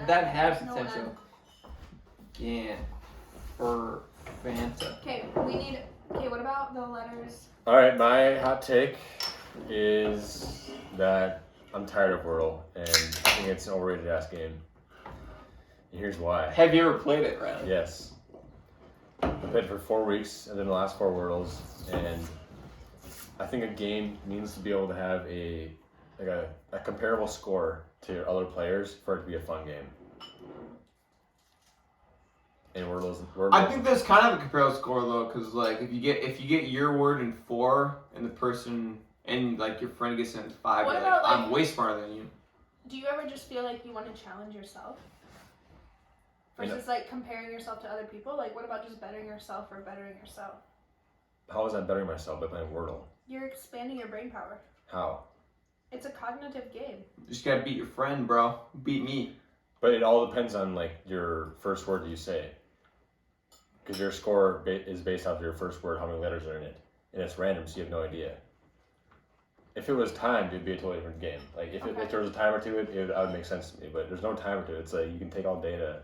that has No potential. Yeah. For Fanta. Okay, what about the letters? Alright, my hot take is that I'm tired of Worlde, and I think it's an overrated ass game. And here's why. Have you ever played it, Riley? Yes. I played it for 4 weeks, and then the last 4 Worldes, and I think a game needs to be able to have a comparable score to other players for it to be a fun game. And I think there's kind of a comparable score though, because like if you get your word in 4 and the person and like your friend gets in 5, What you're about, like, like, I'm way smarter than you. Do you ever just feel like you want to challenge yourself? Versus like comparing yourself to other people? Like what about just bettering yourself or bettering yourself? How is that bettering myself by playing Wordle? You're expanding your brain power. How? It's a cognitive game. You just gotta beat your friend, bro. Beat me. But it all depends on like your first word that you say. Because your score is based off your first word, how many letters are in it. And it's random, so you have no idea. If it was timed, it'd be a totally different game. Like, if there was a timer to it, that would make sense to me. But there's no timer to it. It's like, you can take all day to,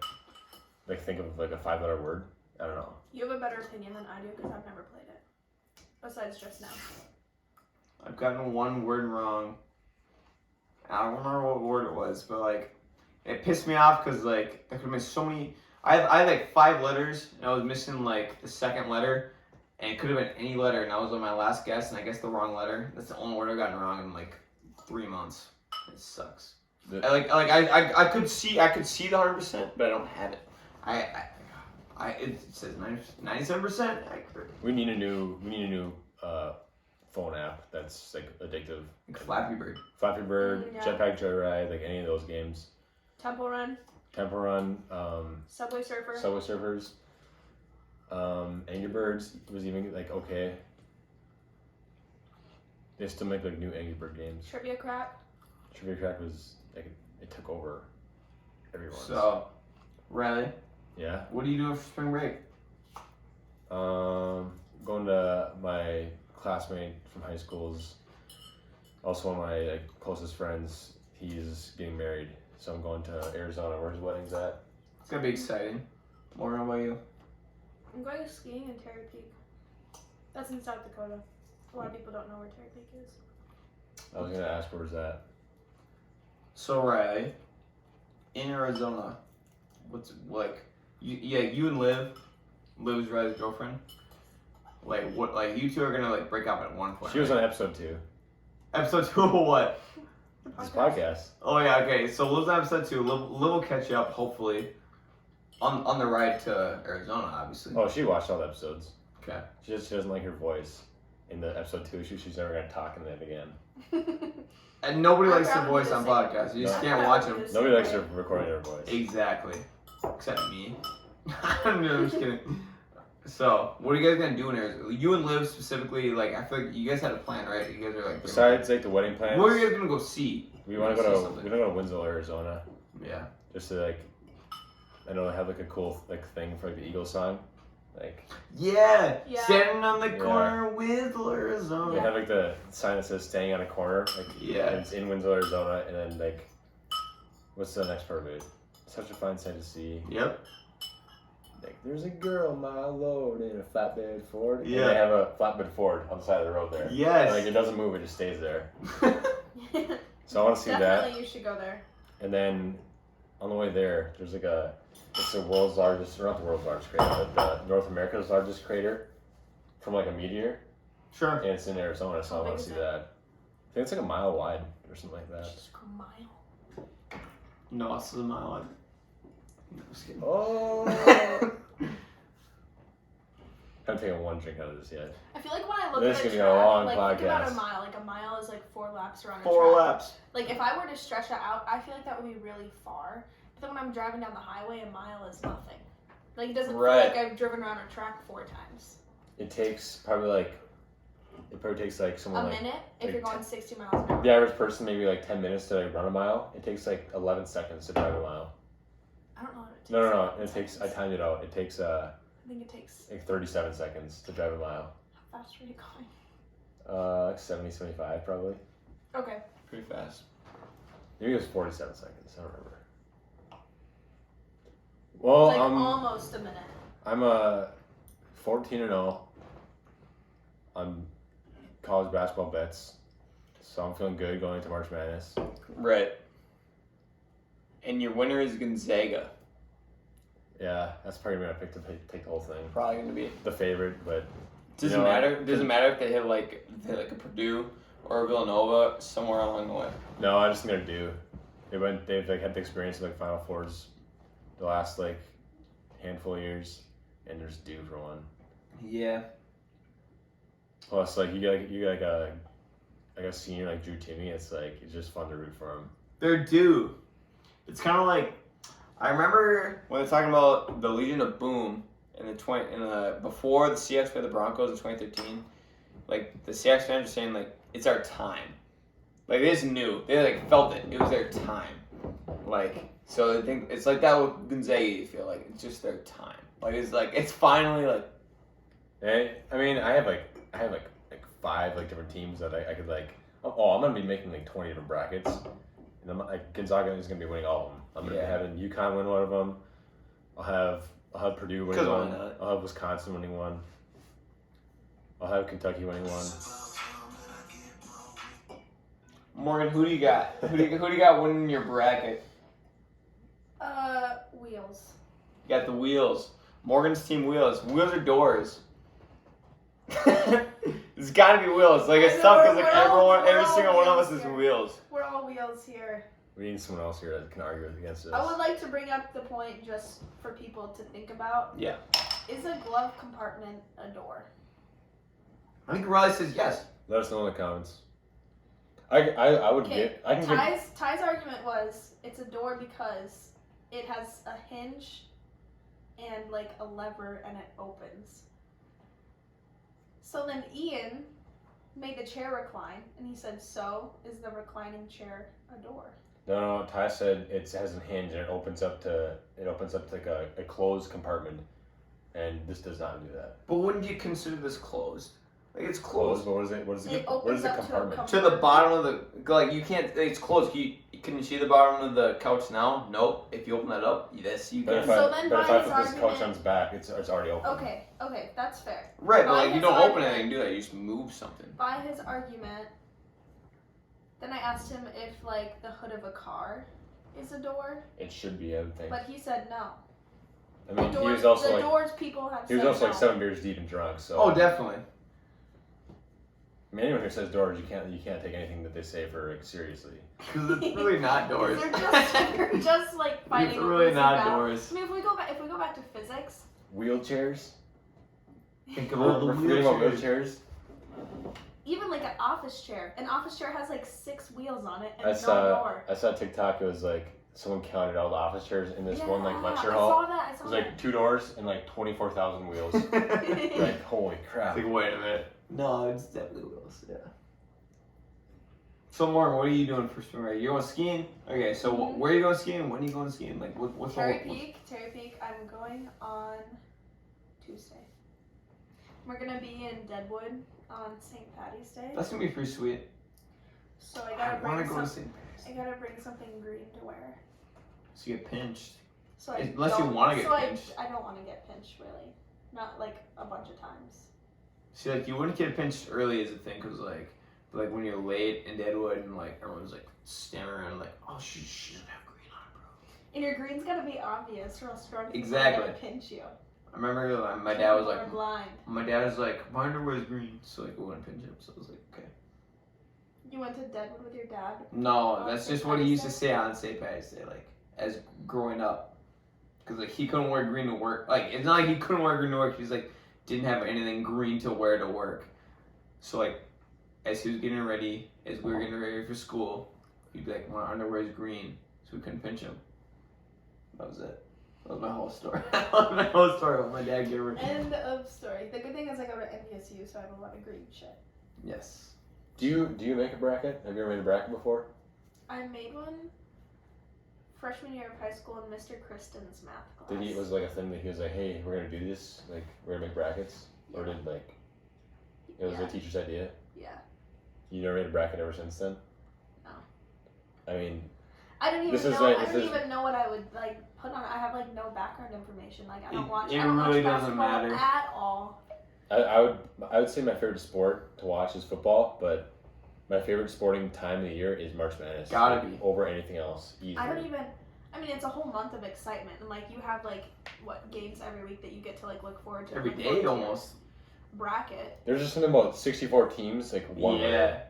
like, think of, like, a 5-letter word. I don't know. You have a better opinion than I do because I've never played it. Besides just now. I've gotten one word wrong. I don't remember what word it was, but, like, it pissed me off because, like, there could have been so many... I had like 5 letters, and I was missing, like, the second letter. And it could have been any letter, and I was on my last guess, and I guessed the wrong letter. That's the only word I've gotten wrong in like 3 months. It sucks. I could see the 100%, but I don't have it. It says 97% accurate. We need a new phone app that's like addictive. Like Flappy Bird. Flappy Bird, Yeah. Jetpack Joyride, like any of those games. Temple Run. Temple Run, Subway Surfer. Subway Surfers. Angry Birds was even like okay. They still make like new Angry Bird games. Trivia Crack. Trivia Crack was like it took over everyone. So, Riley, yeah. what are you doing for spring break? Going to my classmate from high school's, also one of my like, closest friends. He's getting married, so I'm going to Arizona where his wedding's at. It's gonna be exciting. More about you. I'm going skiing in Terry Peak. That's in South Dakota. A lot of people don't know where Terry Peak is. I was gonna ask where's that. So Riley, in Arizona, what's like? You and Liv's Riley's girlfriend. Like what? Like you two are gonna like break up at one point. She was on episode 2. Episode 2 of what? This podcast. Oh yeah, okay. So Liv's on episode 2. Liv will catch you up hopefully. On the ride to Arizona, obviously. Oh, she watched all the episodes. Okay. She doesn't like her voice in the episode 2. She's never gonna talk in it again. And nobody I'd likes the rather voice do on the same. podcasts. You just No. can't I'd watch rather them. do the Nobody likes her Right. recording her voice. Exactly. Except me. I'm just kidding. So, what are you guys gonna do in Arizona? You and Liv specifically, like, I feel like you guys had a plan, right? You guys are like. Besides like the wedding plans, What are you guys gonna go see? we want to go to Winslow, Arizona, Yeah. just to like, I know they have like a cool like thing for like the Eagles song, like Yeah. Yeah. Standing on the Yeah. corner with Arizona. they have like the sign that says "Staying on a Corner," like Yeah. and it's in Winslow, Arizona, and then like, what's the next part of it? Such a fine sight to see. Yep. Like, there's a girl mile load in a flatbed Ford. Yeah. And they have a flatbed Ford on the side of the road there. Yes. And, like, it doesn't move, it just stays there. So I want to see that. Definitely you should go there. And then on the way there, there's like it's the world's largest, or not the world's largest crater, but North America's largest crater from like a meteor. Sure. And it's in Arizona, so I How want big to is see that. I think it's like a mile wide or something like that. Just a mile. No, it's a mile wide. No, just kidding. Oh! I haven't taken one drink out of this yet. I feel like when I look This at is a gonna be a track, long like think about podcast. a mile. Like a mile is like 4 laps around a 4 track. laps. Like if I were to stretch that out, I feel like that would be really far. But then when I'm driving down the highway, a mile is nothing. Like it doesn't Right. feel like I've driven around a track 4 times. It takes probably like someone A like minute if like you're going 60 miles an hour. the average person maybe like 10 minutes to like run a mile. It takes like 11 seconds to drive a mile. I don't know what it takes. No. It takes. I timed it out. It takes I think it takes. like 37 seconds to drive a mile. How fast are you going? Like 70, 75 probably. Okay. Pretty fast. Maybe it was 47 seconds. I don't remember. Well, Like almost a minute. I'm 14-0 on college basketball bets, so I'm feeling good going into March Madness. Right. And your winner is Gonzaga. Yeah, that's probably gonna pick to take the whole thing. Probably going to be. The favorite, but Doesn't matter. Doesn't matter if they hit like a Purdue or Villanova somewhere along the way. no, I just think they're due. They've like had the experience of like Final Fours the last like handful of years, and they're just due for one. Yeah. Plus, like you got like a senior like Drew Timme. It's just fun to root for him. They're due. It's kind of like I remember when they're talking about the Legion of Boom in the before the Seahawks played the Broncos in 2013. Like the Seahawks fans were saying like it's our time. Like they just knew. They like felt it. It was their time. Like so I think it's like that with Gonzaga. You feel like it's just their time. Like it's finally like. Hey, I mean, I have like 5 like different teams that I could like. Oh, I'm gonna be making like 20 different brackets, and I'm like Gonzaga is gonna be winning all of them. I'm gonna be having UConn win one of them. I'll have Purdue winning one. I'll have Wisconsin winning one. I'll have Kentucky winning one. Morgan, who do you got? Who do you got winning your bracket? Wheels. You got the Wheels. Morgan's team Wheels. Wheels or doors? It's gotta be Wheels. Like it's tough because like every single one of us is Wheels. We're all Wheels here. We need someone else here that can argue against us. I would like to bring up the point just for people to think about. Yeah. Is a glove compartment a door? I think Riley says yes. Let us know in the comments. I would get. I can get. Ty's argument was it's a door because it has a hinge and like a lever and it opens. So then Ian made the chair recline and he said, so is the reclining chair a door? No. Ty said it has a hinge and it opens up to like a closed compartment, and this does not do that. But wouldn't you consider this closed? Like it's closed. But what is it? What is It it? What is opens the up to a compartment? To the bottom of the like you can't. It's closed. Can you see the bottom of the couch now? Nope. If you open that up, yes, you But can. if So I then but if by I his put this couch argument- on its back, it's already open. Okay, that's fair. Right, but By like you his don't open argument- anything, do that. You just move something. By his argument, then I asked him if like the hood of a car is a door, It should be, I would think. but he said no. I mean, Doors, he was also the like doors people have he was said also no. like 7 beers deep and drunk. So Oh, definitely. I mean, anyone who says doors, you can't take anything that they say for like, seriously. Because it's really not doors. They're just like fighting. It's really losing not battle. doors. I mean, if we go back to physics, Wheelchairs. Think of all the We're forgetting about wheelchairs. wheelchairs. even like an office chair has like 6 wheels on it and I no saw door. a TikTok. It was like someone counted all the office chairs in this one like lecture I hall. saw that. It was like 2 doors and like 24,000 wheels. Like holy crap! Like, wait a minute. No, it's definitely wheels. Yeah. So, Morgan, what are you doing for spring break? You're going skiing? Okay, so where are you going skiing? When are you going skiing? Like, what's Terry Peak. I'm going on Tuesday. We're gonna be in Deadwood on St. Patty's Day. That's gonna be pretty sweet. So I I gotta want to bring go to some. St. Patty's. I gotta bring something green to wear. So you get pinched. So I Unless you don't- wanna get so pinched. I don't want to get pinched really. Not like a bunch of times. See, like, you wouldn't get pinched early as a thing, because, like when you're late in Deadwood and, like, everyone's, like, standing around, like, oh, she doesn't have green on, bro. And your green's gotta be obvious, or else drunk people Exactly. are gonna pinch you. I remember my dad was People like, are blind. my underwear is green, so, like, we wouldn't pinch him. So I was like, okay. You went to Deadwood with your dad. No, On that's St. just what he Patty's used to Day? say on St. Patty's Day, like, as growing up. Because, like, he couldn't wear green to work. Like, it's not like he couldn't wear green to work. He's, like, didn't have anything green to wear to work. So, like, as he was getting ready, as we were getting ready for school, he'd be like, my underwear is green. So we couldn't pinch him. That was it. That was my whole story. That was my whole story about my dad getting ready. End of story. The good thing is I go to NDSU, so I have a lot of green shit. Yes. Do you make a bracket? Have you ever made a bracket before? I made one freshman year of high school in Mr. Kristen's math class. Was like a thing that he was like, hey, we're gonna do this, like we're gonna make brackets, or did like it was Yeah. the teacher's idea? Yeah. You never made a bracket ever since then? No. I mean, I don't even This is know. like- I this don't is- even know what I would like put on. I have like no background information. Like I don't It- watch. it I don't really watch doesn't basketball matter. at all. I would say my favorite sport to watch is football, but my favorite sporting time of the year is March Madness. Gotta like, be. over anything else. Easily. I don't even. I mean, it's a whole month of excitement, and like you have like what games every week that you get to like look forward to. Every look day forward to your almost. bracket. There's just something about 64 teams, like one. Yeah.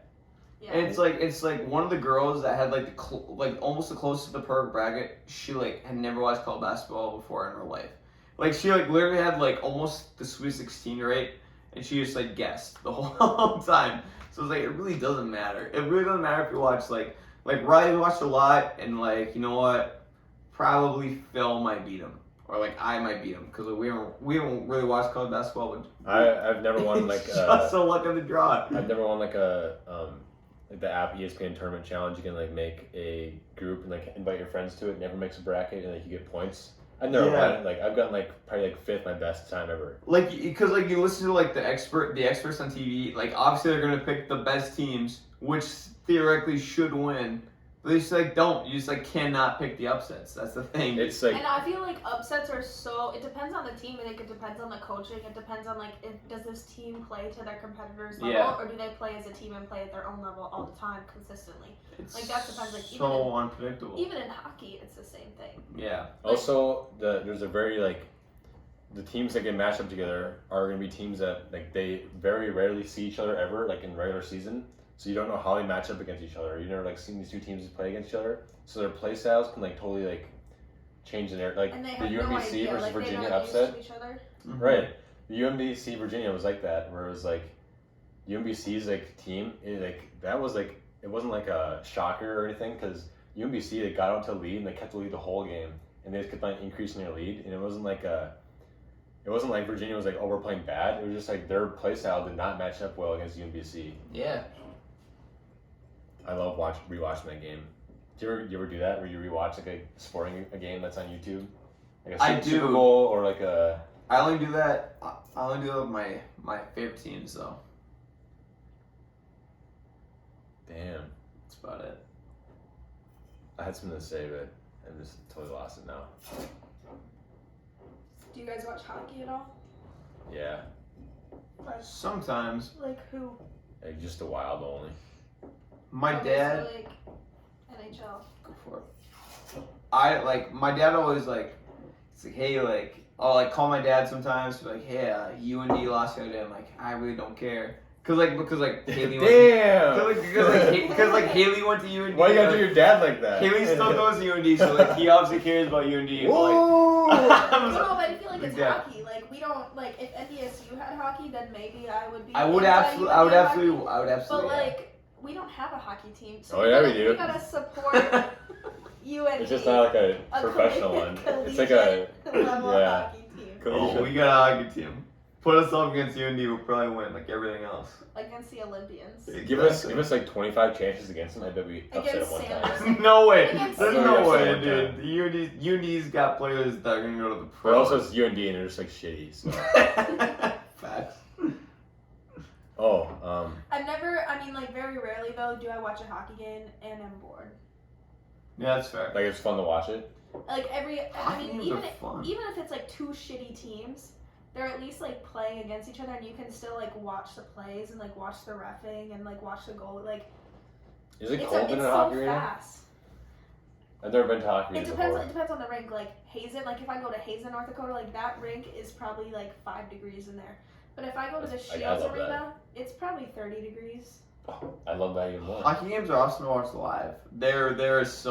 Yeah. And it's like one of the girls that had like like almost the closest to the perfect bracket. She like had never watched college basketball before in her life. Like she like literally had like almost the Sweet 16 rate, and she just like guessed the whole time. So it's like it really doesn't matter. It really doesn't matter if you watch like Riley watched a lot, and like you know what, probably Phil might beat him, or like I might beat him because we don't really watch college basketball. But I've never won like just the luck of the draw. I've never won like a like the app ESPN tournament challenge. You can like make a group and like invite your friends to it. Never makes a bracket and like you get points. I've never won it. Like I've gotten like probably like fifth, my best time ever. Like because like you listen to like the experts on TV. Like obviously they're gonna pick the best teams, which theoretically should win. But they just like don't. You just like cannot pick the upsets. That's the thing. It's like And I feel like upsets are so. It depends on the team, and it depends on the coaching. It depends on like, does this team play to their competitors' level, Yeah. or do they play as a team and play at their own level all the time consistently? It's like, that depends, like, so unpredictable. Even in hockey, it's the same thing. Yeah. also there's a very like the teams that get matched up together are going to be teams that like they very rarely see each other ever like in regular season. So you don't know how they match up against each other. You've never like seen these two teams play against each other. So their play styles can like totally like change in there. Like And they the have no UMBC idea. versus Like, Virginia they're not upset. used to each other. Mhm. Right. The UMBC Virginia was like that, where it was like UMBC's like team, that was like it wasn't like a shocker or anything because UMBC they got out to lead and they kept the lead the whole game and they just kept on increasing their lead and it wasn't like Virginia was like oh we're playing bad. It was just like their play style did not match up well against UMBC. Yeah. I love rewatching that game. Do you ever do that where you rewatch like a game that's on YouTube, like I a do. Super Bowl or like a I only do that. I only do that with my favorite teams though. damn. That's about it. I had something to say but I'm just totally lost it now. Do you guys watch hockey at all? Yeah. Sometimes Like who? Like just a Wild only. my Okay, dad. So, like NHL. Go for it. I like my dad always like. It's like hey like I'll like call my dad sometimes. Be like hey UND lost the other day. I'm like I really don't care. Because Haley went. Damn. Because like Haley went to UND. Why you gotta do your dad like that? Haley still goes to UND, so like he obviously cares about UND. Whoa. No, but I feel like it's Yeah. hockey. Like we don't like if NDSU had hockey, then maybe I would be. I would anti-UND absolutely. hockey. But Yeah. like we don't have a hockey team, so Oh, yeah, we gotta, do. We gotta support UND. It's just not like a professional one. It's like a level yeah. hockey team. Oh, we got a hockey team. Put us up against UND, we'll probably win like everything else. Against the Olympians. Give us like 25 chances against them. I bet we upset Against them one Sanders. time. No way. Against There's Sanders. no way, Upset dude. UND's got players that are gonna go to the But pro. also it's UND and they're just like shitty. So. Facts. Oh, I've never. I mean, like very rarely though, do I watch a hockey game and I'm bored. Yeah, that's fair. like it's fun to watch it. Like I Hockey mean, games are fun. even if it's like two shitty teams, they're at least like playing against each other, and you can still like watch the plays and like watch the reffing and like watch the goal. Like Is it it's cold in a so hockey arena? fast. I've never been to hockey It arena depends. before. It depends on the rink. Like Hazen, like if I go to Hazen, North Dakota, like that rink is probably like 5 degrees in there. But if I go to the I Shields love Arena, it's probably 30 degrees. Oh, I love that even more. Hockey games are awesome to watch live. It's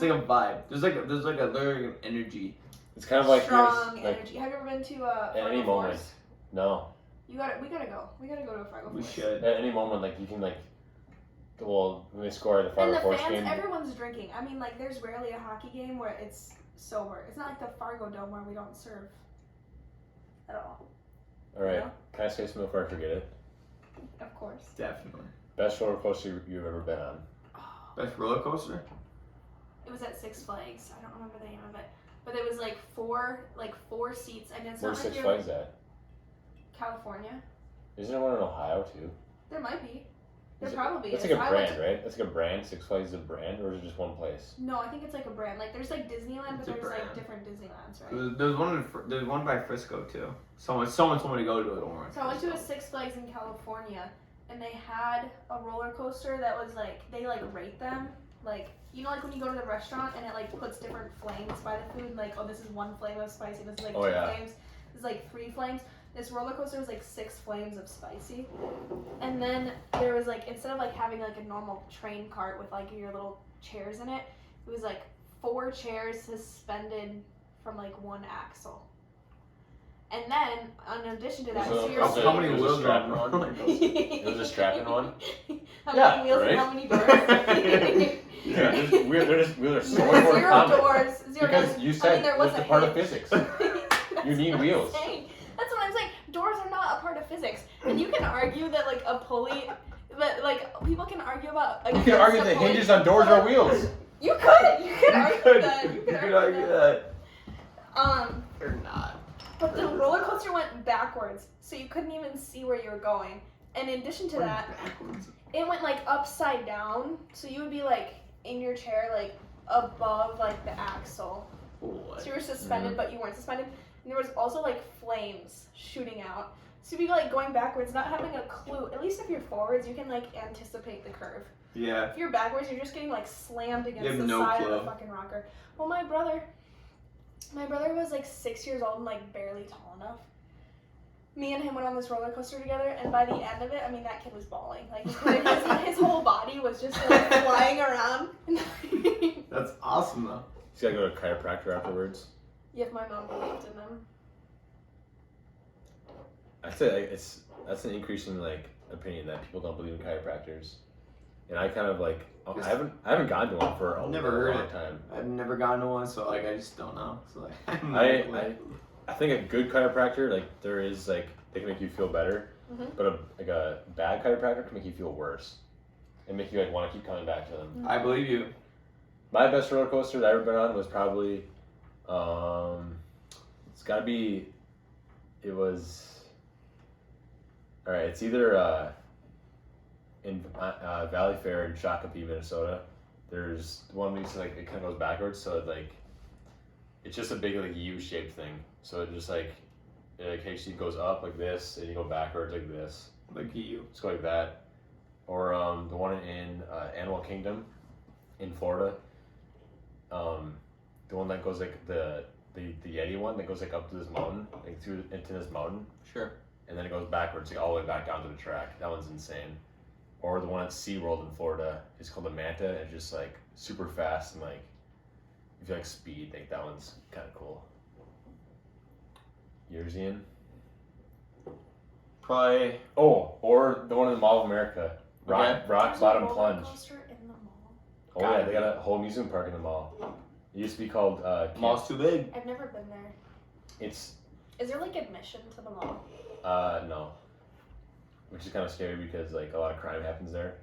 like a vibe. There's like a literally energy. It's kind of like Strong yours, like energy. Have you ever been to at Fargo any moment. Forest? No, We gotta go. We gotta go to a Fargo We Forest. should. at any moment, like you can like, well, when they score at the And Fargo the Force fans, game, everyone's drinking. I mean, like, there's rarely a hockey game where it's sober. It's not like the Fargo Dome where we don't serve at all. all right. You know? Can I say something before I forget it? Of course. Definitely. Best roller coaster you've ever been on? Best roller coaster? It was at Six Flags. I don't remember the name of it, but it was like four seats, and it's Where's not like Six you're Flags at? California. Isn't there one in Ohio too? There might be. There probably That's is. like a I went brand, right? That's like a brand. Six Flags is a brand, or is it just one place? No, I think it's like a brand. Like there's like Disneyland, It's but a there's like brand. different Disneylands, right? There's one by Frisco too. Someone told me to go to it. So I went to a Six Flags in California, and they had a roller coaster that was like they like rate them, like you know like when you go to the restaurant and it like puts different flames by the food, like oh this is 1 flame of spicy, this is like 2 flames, this is like 3 flames. This roller coaster was like 6 flames of spicy, and then there was like instead of like having like a normal train cart with like your little chairs in it, it was like 4 chairs suspended from like 1 axle. And then, in addition to that, So you're how many it was a wheels strap are on one? It was a strapping one? How Yeah, many wheels right? and how many doors? Yeah, wheels are so There much were more 0 common. doors, 0 Because doors. you said there it's was a a part of hitch. physics. That's You need what I'm wheels. saying. That's what I'm saying. Doors are not a part of physics. And you can argue that like a pulley, but like people can argue about. You can argue that hinges on doors or wheels. You could argue that. You could argue that. Um, Or not. but the roller coaster went backwards, so you couldn't even see where you were going. And in addition to that, Backwards. it went like upside down, so you would be like in your chair, like above like the axle. What? So you were suspended, but you weren't suspended. And there was also like flames shooting out. So you'd be like going backwards, not having a clue. At least if you're forwards, you can like anticipate the curve. Yeah. If you're backwards, you're just getting like slammed against have the no side clue. of the fucking rocker. Well, my brother was like 6 years old and like barely tall enough. Me and him went on this roller coaster together, and by the end of it, I mean that kid was bawling. Like his whole body was just like flying around. That's awesome though. You gotta go to a chiropractor afterwards. Yeah, if my mom believed in them. I'd say like, that's an increasing like opinion that people don't believe in chiropractors, and I kind of like I haven't gone to one for a Never heard long it. time. I've never gone to one, so like I just don't know. So like I think a good chiropractor, like there is like they can make you feel better, but a bad chiropractor can make you feel worse, and make you like want to keep coming back to them. I believe you. My best roller coaster that I've ever been on was probably, it's gotta be, it was, alright, it's either in Valley Fair in Shakopee, Minnesota. There's one where like it kind of goes backwards, so it, like, it's just a big like U-shaped thing. So it just like actually goes up like this, and you go backwards like this. Like you. Just go like that. Or the one in Animal Kingdom in Florida. The one that goes like the Yeti one that goes like up to this mountain, like through into this mountain, Sure. and then it goes backwards like all the way back down to the track. That one's insane. Or the one at SeaWorld in Florida, it's called the Manta, and it's just like super fast and like if you like speed, like that one's kind of cool. Yours, Ian? Probably. Oh, or the one in the Mall of America, Rock Bottom Plunge. In the mall. Oh yeah, they got a whole amusement park in the mall. It used to be called Mall's too big. I've never been there. It's Is there like admission to the mall? no. Which is kind of scary because like a lot of crime happens there.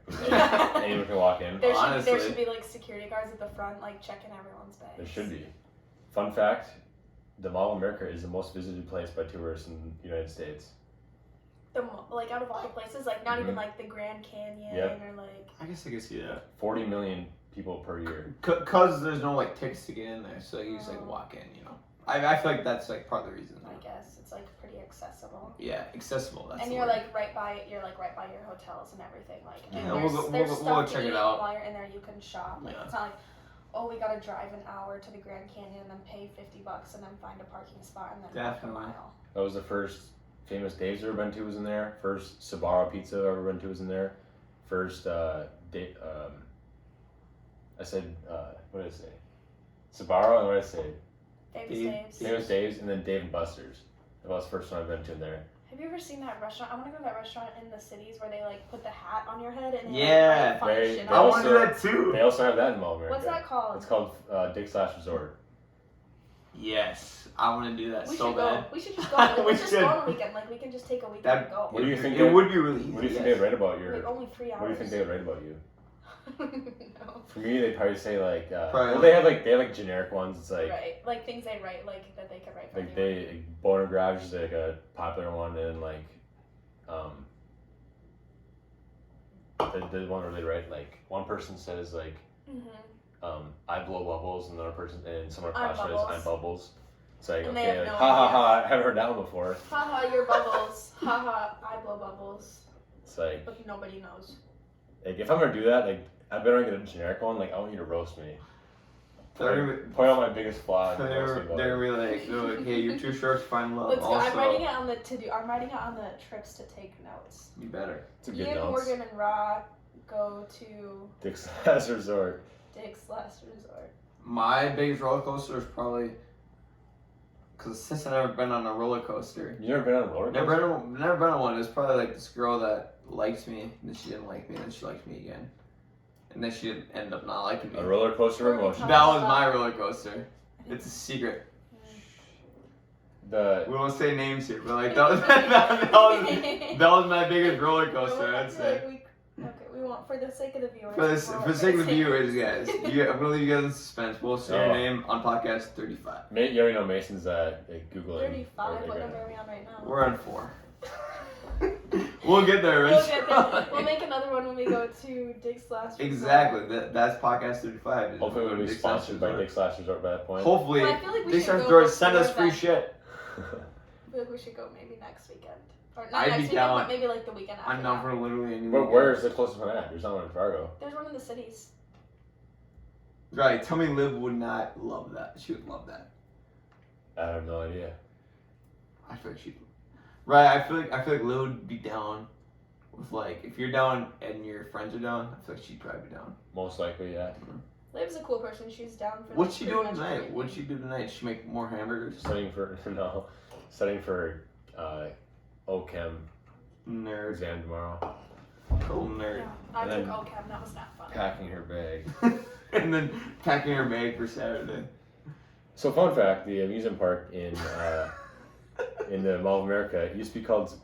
Anyone can walk in. There Honestly. should be like security guards at the front, like checking everyone's bags. There should be. Fun fact, the Mall of America is the most visited place by tourists in the United States. Like out of all the places, like not even like the Grand Canyon or like. I guess I can see that. 40 million people per year. Cause there's no like tickets to get in there, so you just like walk in. You know. I feel like that's like part of the reason. I guess it's like pretty accessible. Yeah, accessible. That's And the you're word. like right by your hotels and everything. Like and Yeah, there's, we'll there's go stuff to check it eat out. while you're in there. You can shop. Like Yeah. it's not like, oh, we gotta drive an hour to the Grand Canyon and then pay $50 and then find a parking spot and then Definitely. walk a mile. That was the first famous Dave's I've ever been to was in there. First Sbarro Pizza I've ever been to was in there. First I said what did I say? Sbarro and what did I say? Dave's. Famous Dave's and then Dave and Buster's. That was the first one I've been to in there. Have you ever seen that restaurant? I want to go to that restaurant in the cities where they like put the hat on your head and they, Yeah. like, function They I out. want to do that too. They also have that in Mall of America. What's that called? It's called Dick's Last Resort. Yes, I want to do that We so should go. bad. We should just go. Like, We let's just should. go on a weekend. Like we can just take a weekend That- and go. What do you think It they- would be really easy. What do you think yes. they'd write about your? Like only 3 hours. What do you think they would write about you? No. For me, they'd probably say like, Probably. well, they have like generic ones. It's like Right. Like things they write, like that they could write for like anyone. like, Boner Garage is like a popular one, and like the one where they write like one person says like I blow bubbles, and another person and someone I'm across says bubbles. I'm bubbles. It's like And they okay, have like no ha ha idea. ha, I haven't heard that one before. Haha, you're bubbles. Haha, I blow bubbles. It's like But nobody knows. if I'm gonna do that, like I better get a generic one. Like I want you to roast me. They're Point out my biggest flaw. And roast me they're about they're it. really like, hey, you're too short to find love. Let's go. Also, I'm writing it on the to-do. I'm writing it on the trips to take notes. you better. It's a good Ian, notes. Morgan, and Ra go to Dick's Last Resort. Dick's Last Resort. My biggest roller coaster is probably because since I've never been on a roller coaster. You never been on a roller coaster? Never been on one. It's probably like this girl that liked me, and then she didn't like me, and then she liked me again, and then she didn't end up not liking me. A roller coaster of emotion. That was my roller coaster. It's a secret. The We won't say names here, but like that was my biggest roller coaster. I'd say. We want for the sake of the viewers. For the sake of the viewers, guys, I'm gonna leave you guys in suspense. We'll say your name on podcast 35. You already know Mason's Googling. 35. What number are we on right now? We're on 4. We'll get there, Rich. We'll get there. We'll make another one when we go to Dick's Last Resort. Exactly. That's podcast 35. is Hopefully when we'll be Dick's sponsored by Resort. Dick's Last Resort by that point. Hopefully, Well, I feel like we Dick's should Last go Resort send us before free that. shit. I feel like we should go maybe next weekend. Or not I'd next be weekend, down. but maybe like the weekend after. I'm down that. for literally any But weekend. where's the closest one at? There's not one in Fargo. There's one in the cities. Right, tell me Liv would not love that. She would love that. I have no idea. I feel like she. Right, I feel like Liv would be down with like if you're down and your friends are down. I feel like she'd probably be down. Most likely, yeah. Liv's a cool person. She's down for. What's she pretty doing much tonight? everything. What'd she do tonight? She make more hamburgers. Studying for OChem Nerd. exam tomorrow. Cool nerd. Yeah, I And took then- OChem. That was not fun. Packing her bag. And then packing her bag for Saturday. So fun fact: the amusement park in the Mall of America it used to be called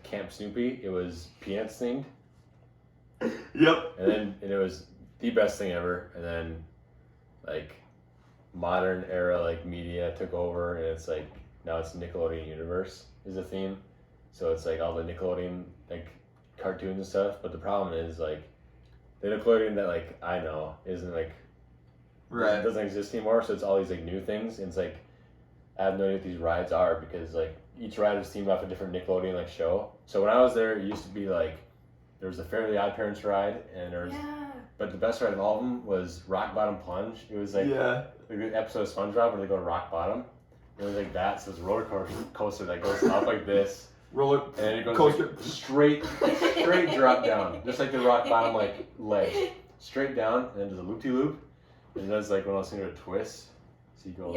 Camp Snoopy. It was Peanuts themed, Yep. and it was the best thing ever. And then like modern era like media took over, and it's like now it's Nickelodeon Universe is the theme. So it's like all the Nickelodeon like cartoons and stuff. But the problem is like the Nickelodeon that like I know isn't like Right. doesn't exist anymore. So it's all these like new things. And it's like I have no idea what these rides are because like each ride is themed off a different Nickelodeon like show. So when I was there, it used to be like there was the Fairly Odd Parents ride, and there was but the best ride of all of them was Rock Bottom Plunge. It was like Yeah. the episode of SpongeBob where they go to rock bottom. It was like that. So it's a roller coaster that goes up like this, Roller and then it goes coaster. like, straight drop down, just like the rock bottom like ledge, straight down, and then there's a loop de loop, and it does like when I was thinking of a twist. So you go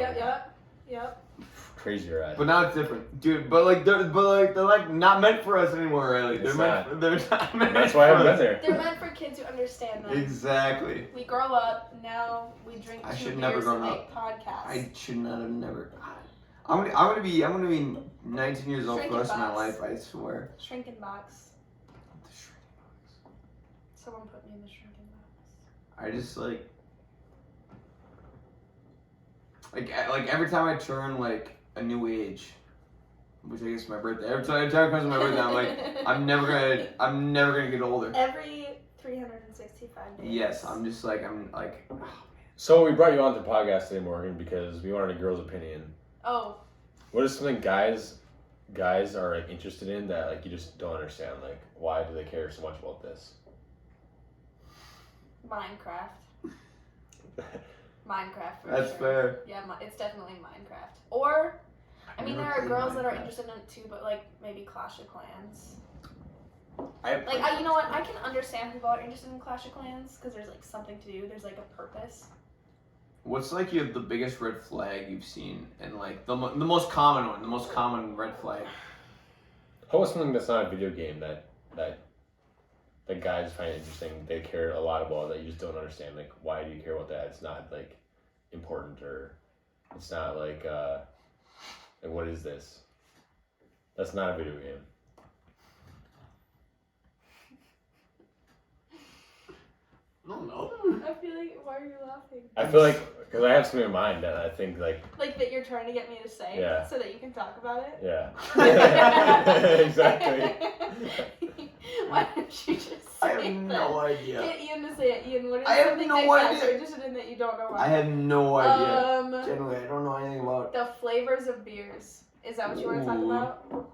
Yep. crazy ride. But now it's different, dude. But they're like not meant for us anymore, really. It's They're not meant. That's why I haven't for been us. there. They're meant for kids who understand them. Exactly. We grow up, now we drink I 2 should never beers grown and up. make podcasts. I should not have never. I'm gonna be 19 years old for the rest of my life. I swear. Shrinking box. Someone put me in the shrinking box. I just like every time I turn like a new age, which I guess is my birthday. Every time it comes to my birthday, I'm like, I'm never gonna get older. Every 365 days. Yes, I'm like, oh, So we brought you on the podcast today, Morgan, because we wanted a girl's opinion. Oh, What is something guys are like interested in that like you just don't understand? Like why do they care so much about this? Minecraft. Minecraft for that's sure. fair. Yeah, it's definitely Minecraft. Or, I mean, there are girls that are interested in it too, but like maybe Clash of Clans. You know what? I can understand people are interested in Clash of Clans because there's like something to do. There's like a purpose. What's like the biggest red flag you've seen, and like the most common one, the most common red flag? How about something that's not a video game that guys find interesting? They care a lot about that you just don't understand. Like why do you care about that? It's not like important or it's not like what is this? That's not a video game. I don't know. I feel like, why are you laughing? I feel like Because I have something in mind that I think like that you're trying to get me to say, Yeah. so that you can talk about it. yeah. Exactly. Why don't you just say I have no idea. Get Ian to say it. Ian, what is I have something no that you guys idea. are interested in that you don't know about? I have no idea. Um, Generally, I don't know anything about. the flavors of beers. Is that what you want to talk Ooh. about?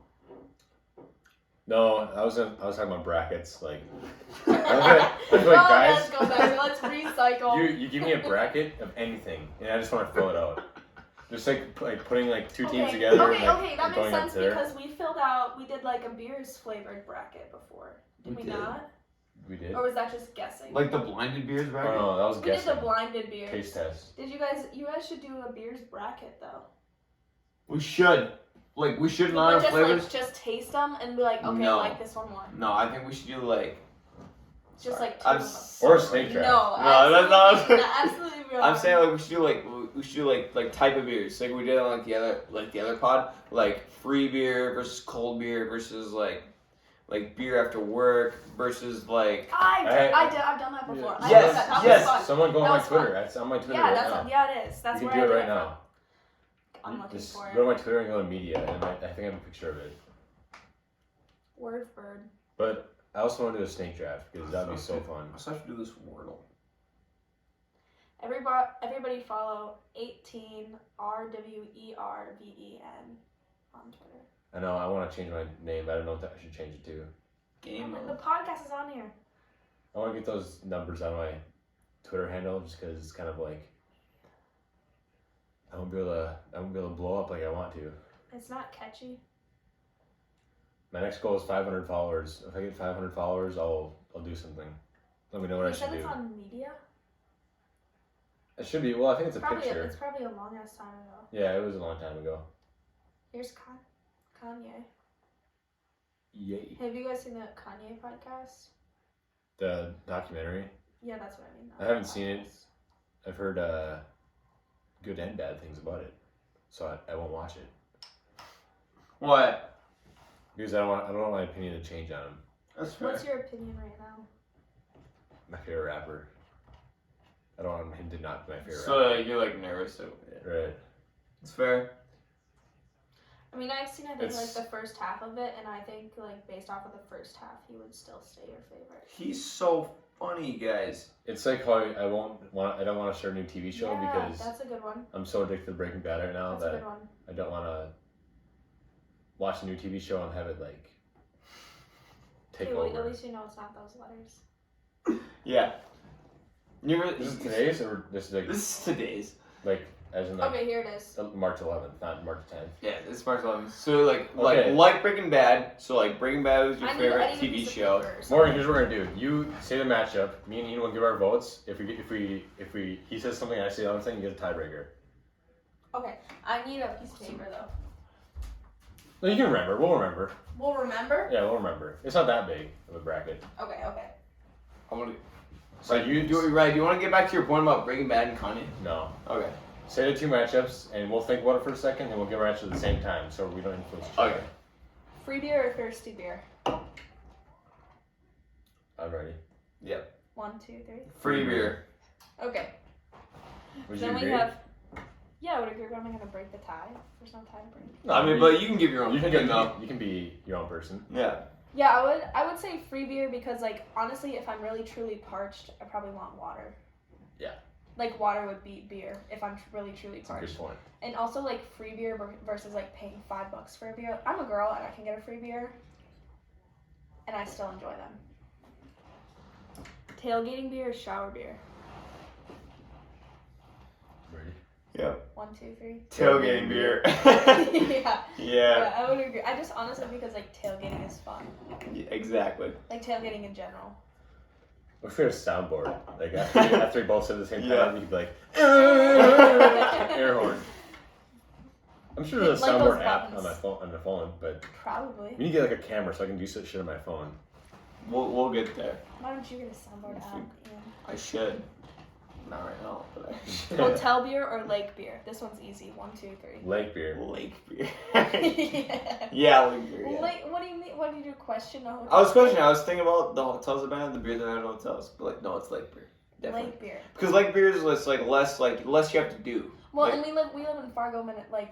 No, I was talking about brackets. Like, I feel like guys, let's go back. Let's recycle. you give me a bracket of anything, and I just want to fill it out. Just like putting like two teams together. Okay, and, like, okay, that going makes up sense there. because we did like a beers flavored bracket before. Did we We did. not? We did. Or was that just guessing? Like the blinded beers Oh bracket. no, that was we guessing. did the blinded beers. Taste test. You guys should do a beers bracket though. We should. Like we should But not just flavors. like just taste them and be like, okay, No. I like this one more. No, I think we should do like. Just Sorry. like two I'm of them. Or a snake draft. No, No, that's absolutely, not- absolutely wrong. I'm saying like we should do like type of beers like we did on like the other pod, like free beer versus cold beer versus like beer after work versus like. I've done that before. I Yes, did that. That yes. was fun. Someone go That on my was Twitter. fun. It's on my Twitter Yeah, right now. it is. That's You where can do I it did right now. I'm looking Just for go to it. my Twitter and go to media, and I think I have a picture of it. Word bird. But I also want to do a snake draft because that'd be so fun. I also have to do this Worlde. Everybody follow 18RWERVEN on Twitter. I know I want to change my name, but I don't know what I should change it to. Game The mode. podcast is on here. I want to get those numbers on my Twitter handle just because it's kind of like I won't be able to blow up like I want to. It's not catchy. My next goal is 500 followers. If I get 500 followers, I'll do something. Let me know what I You should said do. it's on media? It should be. Well, I think it's a picture. It's probably a long ass time ago. Yeah, it was a long time ago. Here's Kanye. Yay. Have you guys seen the Kanye podcast? The documentary. Yeah, that's what I mean. I haven't seen it. I've heard good and bad things about it, so I won't watch it What? because I don't want my opinion to change on him. That's fair. What's your opinion right now? My favorite rapper. I don't want him to not be my favorite So rapper. you're like nervous. So, yeah. Right. It's fair. I mean, I've seen like It's- the first half of it, and I think like based off of the first half, he would still stay your favorite. He's so funny, guys. It's like how I don't want to start a new TV show Yeah, because that's a good one. I'm so addicted to Breaking Bad right now That's a that good one. I don't want to watch a new TV show and have it like take Okay, well, over. at least you know it's not those letters. Yeah. You're, This is today's or this is This is today's. like as in like Okay, here it is. March 11th, not March 10th. Yeah, it's March 11th. So Okay. like Breaking Bad. So like Breaking Bad was your I need favorite a piece TV of show. paper or something. Morgan, here's what we're gonna do. You say the matchup. Me and Ian will give our votes. If he says something, I say the other thing. You get a tiebreaker. Okay, I need a piece of paper though. No, you can remember. We'll remember. We'll remember. Yeah, we'll remember. It's not that big of a bracket. Okay. I want to. So you Do you want to get back to your point about Breaking Bad and Kanye? no. Okay. Say the two matchups, and we'll think about it for a second, and we'll give our answer at the same time, so we don't influence each other. Okay. Free beer or thirsty beer? I'm ready. 1, 2, 3. Free beer. Okay. Would you Then agree? we have. Yeah, I would agree. But I'm not gonna break the tie. There's no tie to break. No, I mean, but you can give your own you can opinion, get though. you can be your own person. Yeah. Yeah, I would say free beer because like honestly, if I'm really truly parched, I probably want water. Yeah. Like water would beat beer if I'm really truly That's a parched. good point. And also like free beer versus like paying $5 for a beer. I'm a girl and I can get a free beer, and I still enjoy them. Tailgating beer or shower beer? Ready? Yep. 1, 2, 3. Tailgating beer. Yeah. Yeah. Yeah, I would agree. I just honestly because like tailgating is fun. Yeah, exactly. Like tailgating in general. What if we had a soundboard? Like after we both said it at the same Yeah. time, you could be like air horn. I'm sure there's a Like soundboard those app buttons. on the phone, but Probably. we need to get like a camera so I can do such shit on my phone. We'll get there. Why don't you get a soundboard app, Ian? I should. Not right now, but I should. Hotel beer or lake beer? This one's easy. 1, 2, 3. Lake beer. Lake beer. Yeah. Yeah, lake beer. Yeah. What do you mean? What did you question? A hotel I was beer? questioning. I was thinking about the hotels that been at the beer that are at hotels, but like, no, it's lake beer. definitely. Lake beer. Because lake beer is less less you have to do. Well, Like- and we live in Fargo,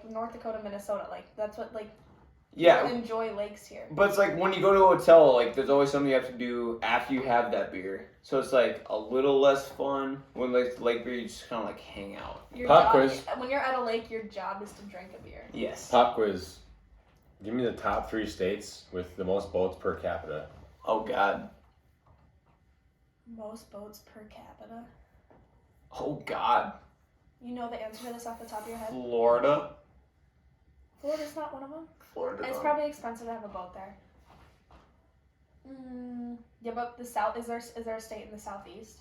North Dakota, Minnesota. Like that's what Yeah, people enjoy lakes here. but it's like when you go to a hotel, like there's always something you have to do after you have that beer. So it's like a little less fun when like lake beer, you just kind of like hang out. Your Pop job, quiz. when you're at a lake, your job is to drink a beer. Yes. Pop quiz. Give me the top 3 states with the most boats per capita. Oh God. Most boats per capita. Oh God. You know the answer to this off the top of your head? Florida. Florida's not one of them. Florida. It's probably expensive to have a boat there. Yeah, but the south is there a state in the southeast,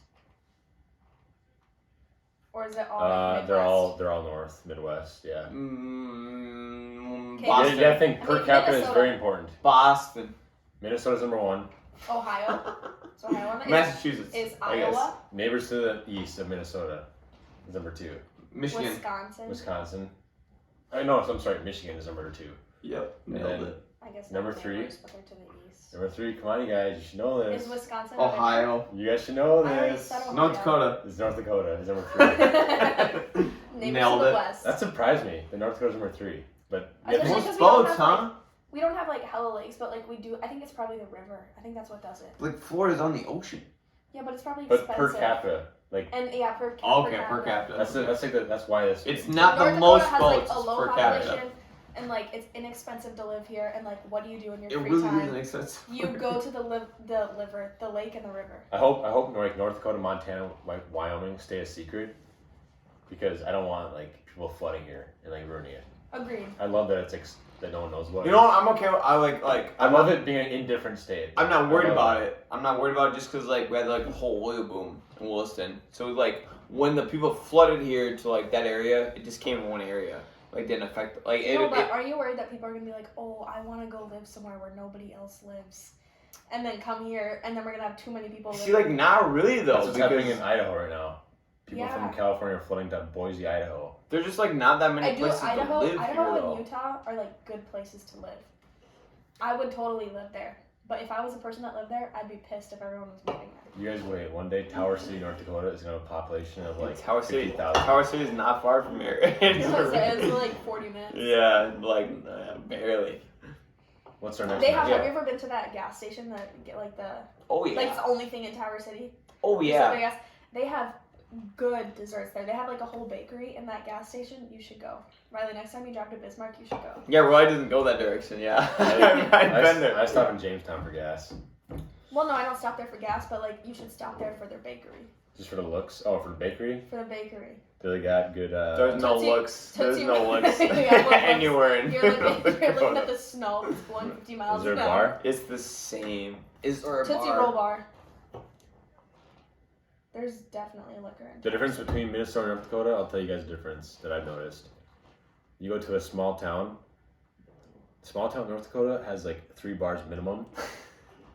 or is it all like They're all Midwest? north, Midwest. Yeah. Okay. You Boston. gotta think I per mean, capita is Minnesota. very important. Boston. Minnesota's number 1. Ohio. Is Ohio on it? Massachusetts. Is I guess. Iowa? Neighbors to the east of Minnesota is number 2. Michigan. Wisconsin. Wisconsin. I'm sorry. Michigan is number 2. Yep. And Nailed then it. I guess number not 3. neighbors, but they're to the east. Number 3. Come on, you guys. You should know Is this. Wisconsin? Ohio. You guys should know I already this. said Ohio. North Dakota. It's North Dakota. It's number 3. Neighbors Nailed to the it. west. That surprised me. The North Dakota's number 3. But Especially Most 'cause we don't boats, have, huh? We don't have like hella lakes, but like we do. I think it's probably the river. I think that's what does it. Like Florida's on the ocean. Yeah, but it's probably but expensive. per capita, like And yeah, per capita. that's why this. It's not North the Dakota most has boats like a low per population, capita. and like it's inexpensive to live here. And like, what do you do in your It free really time? isn't expensive. You go to the lake and the river. I hope like North Dakota, Montana, like Wyoming stay a secret, because I don't want like people flooding here and like ruining it. Agreed. I love that that no one knows about You it. know what? I'm okay. I like. I love it being an indifferent state. I'm not worried I love about it. I'm not worried about it just because like we had like a whole oil boom in Williston. So like when the people flooded here to like that area, it just came in one area. Like didn't affect like it. No, but it are you worried that people are gonna be like, oh, I want to go live somewhere where nobody else lives, and then come here, and then we're gonna have too many people. see, like not really though. That's what's happening Because in Idaho right now. People Yeah. from California are flooding to Boise, Idaho. there's just like not that many places Idaho to live and here though. Utah are like good places to live. I would totally live there, but if I was a person that lived there, I'd be pissed if everyone was moving there. You guys wait. One day, Tower City, North Dakota is gonna have a population of like Tower City. 50,000. Tower City is not far from here. It's like 40 minutes. Yeah, like barely. What's our next? They have. matchup? Have you ever been to that gas station that get like the Oh yeah. like it's the only thing in Tower City? Oh Just yeah. the gas. They have good desserts there. They have like a whole bakery in that gas station. You should go. Riley, next time you drive to Bismarck, you should go. Yeah, Roy doesn't go that direction. Yeah. I've been there. I stop in Jamestown for gas, Well, no, I don't stop there for gas, but like you should stop there for their bakery. just for the looks. Oh, for the bakery. For the bakery. Do they got good? There's no Tootsie- looks. There's Tootsie- no looks Yeah, what looks? anywhere in You're North looking at Dakota. the snow that's blowing 50 miles Is there a an hour. bar? It's the same. Is there a Tootsie bar? Roll bar. There's definitely a liquor in The difference between Minnesota and North Dakota, I'll tell you guys the difference that I've noticed. You go to a small town. Small town North Dakota has like 3 bars minimum.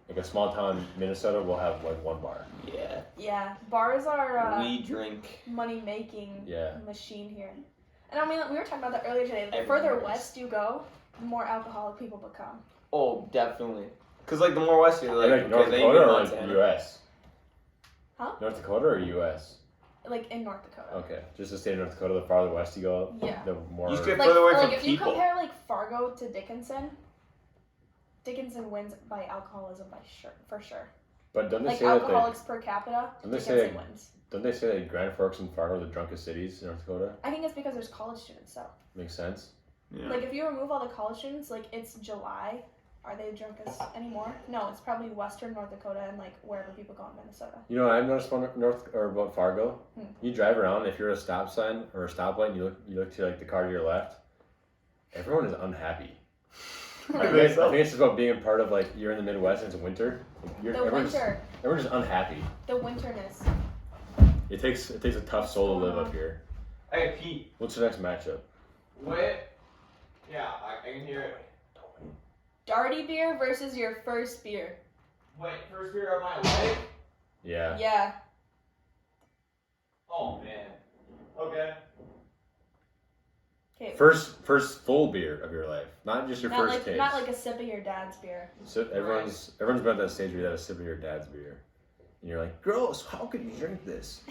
Like a small town Minnesota will have like 1 bar. Yeah. Yeah, bars are We drink. money making Yeah. machine here. And I mean, we were talking about that earlier today. The Everywhere further is. west you go, the more alcoholic people become. Oh, definitely. Cause like the more west you're Like, like, North okay, then Dakota you or get like Montana. U.S. Huh? North Dakota or U.S. Like in North Dakota. Okay, just the state of North Dakota. The farther west you go, Yeah. the more. You just get Like, further away like from if you people. compare like Fargo to Dickinson, Dickinson wins by alcoholism for sure. But don't they Like say that alcoholics per capita, Don't they Dickinson say- wins. don't they say that Grand Forks and Fargo are the drunkest cities in North Dakota? I think it's because there's college students. So, Makes sense. Yeah. like, if you remove all the college students, like it's July. Are they drunk as anymore? No, it's probably Western North Dakota and like wherever people go in Minnesota. You know what I've noticed about about Fargo? Hmm. You drive around, if you're at a stop sign or a stoplight, and you look to like the car to your left. Everyone is unhappy. I think it's just about being a part of like you're in the Midwest and it's winter. Everyone's just unhappy. The winterness. It takes a tough soul to live up here. Hey Pete. What's the next matchup? Wait. Yeah, I can hear it. Darty beer versus your first beer. Wait, first beer of my life? Yeah. Yeah. Oh man. Okay. Okay. First full beer of your life, not just your Not first like taste. a sip of your dad's beer. So everyone's been at that stage where you had a sip of your dad's beer. and you're like, gross, how could you drink this?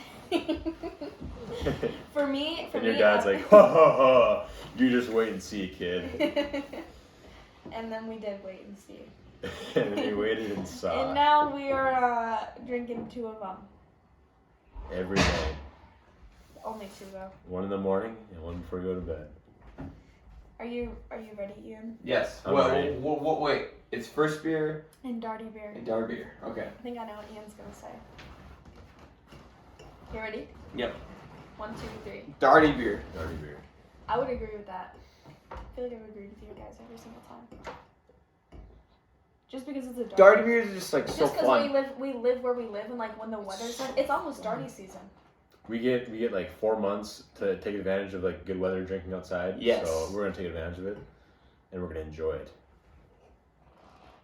For me, and your dad's like, ha ha ha, you just wait and see, kid. And then we did wait and see. And then we waited and saw. And now we are drinking 2 of them. Every day. Only 2 though. 1 in the morning and 1 before you go to bed. Are you ready, Ian? Yes. I'm ready. Wait. It's first beer And Darty beer. and dark beer. Okay. I think I know what Ian's gonna say. You ready? Yep. 1, 2, 3. Darty beer. Dirty beer. I would agree with that. I feel like I would agree with you guys every single time. Just because it's a Darty beer is just like so Just because fun. we live where we live, and like when the weather's like, it's almost Darty season. We get like 4 months to take advantage of like good weather drinking outside. Yes. So we're gonna take advantage of it, and we're gonna enjoy it.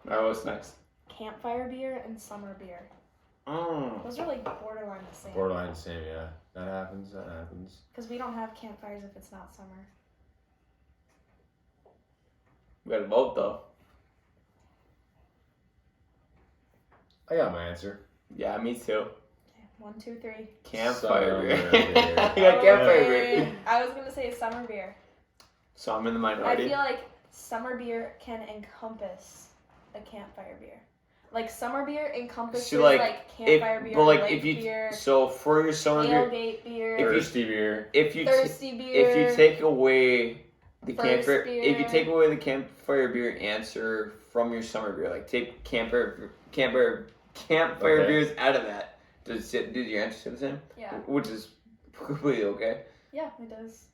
Alright, what's next? Campfire beer and summer beer. Oh. Those are like borderline the same. Borderline same, yeah. That happens. Because we don't have campfires if it's not summer. We got a vote though. I got my answer. Yeah, me too. Okay, 1, 2, 3. Campfire beer. Summer beer. I got campfire beer. I was gonna say summer beer. So I'm in the I minority. feel like summer beer can encompass a campfire beer. Like summer beer encompasses See, like, campfire beer, but like lake if you beer, so for your summer beer, tailgate beer, Thirsty beer. if you thirsty beer. if you take away the First campfire, beer. if you take away the campfire beer answer from your summer beer, like take campfire Okay. beers out of that, does your answer stay the same? Yeah, Which is completely okay. yeah, it does.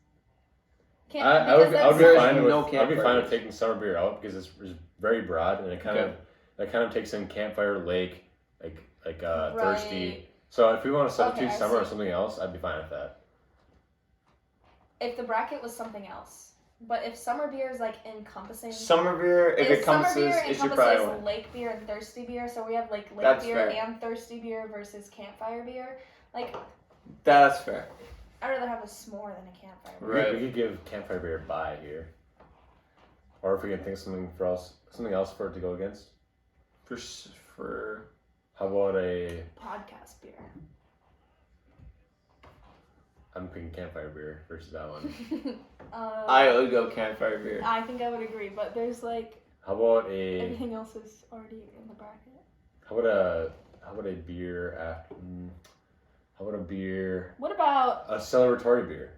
I would be There's fine with no I'd be campfire fine with beers. taking summer beer out because it's very broad and it kind of takes in campfire, lake, like thirsty. Right. So if we want to substitute Okay, I summer or see. something else, I'd be fine with that. If the bracket was something else, but if summer beer is like encompassing. Summer beer, if it summer encompasses, beer it should probably encompasses win. lake beer and thirsty beer, so we have like lake That's beer fair. and thirsty beer versus campfire beer. Like, That's fair. I'd rather have a s'more than a campfire beer. Right. We could give campfire beer a bye here, or if we can think something else for it to go against. For How about a? Podcast beer. I'm picking campfire beer versus that one. I would go campfire beer. I think I would agree, but there's like How about a? everything else is already in the bracket. How about a beer? How about a beer? What about? A celebratory beer.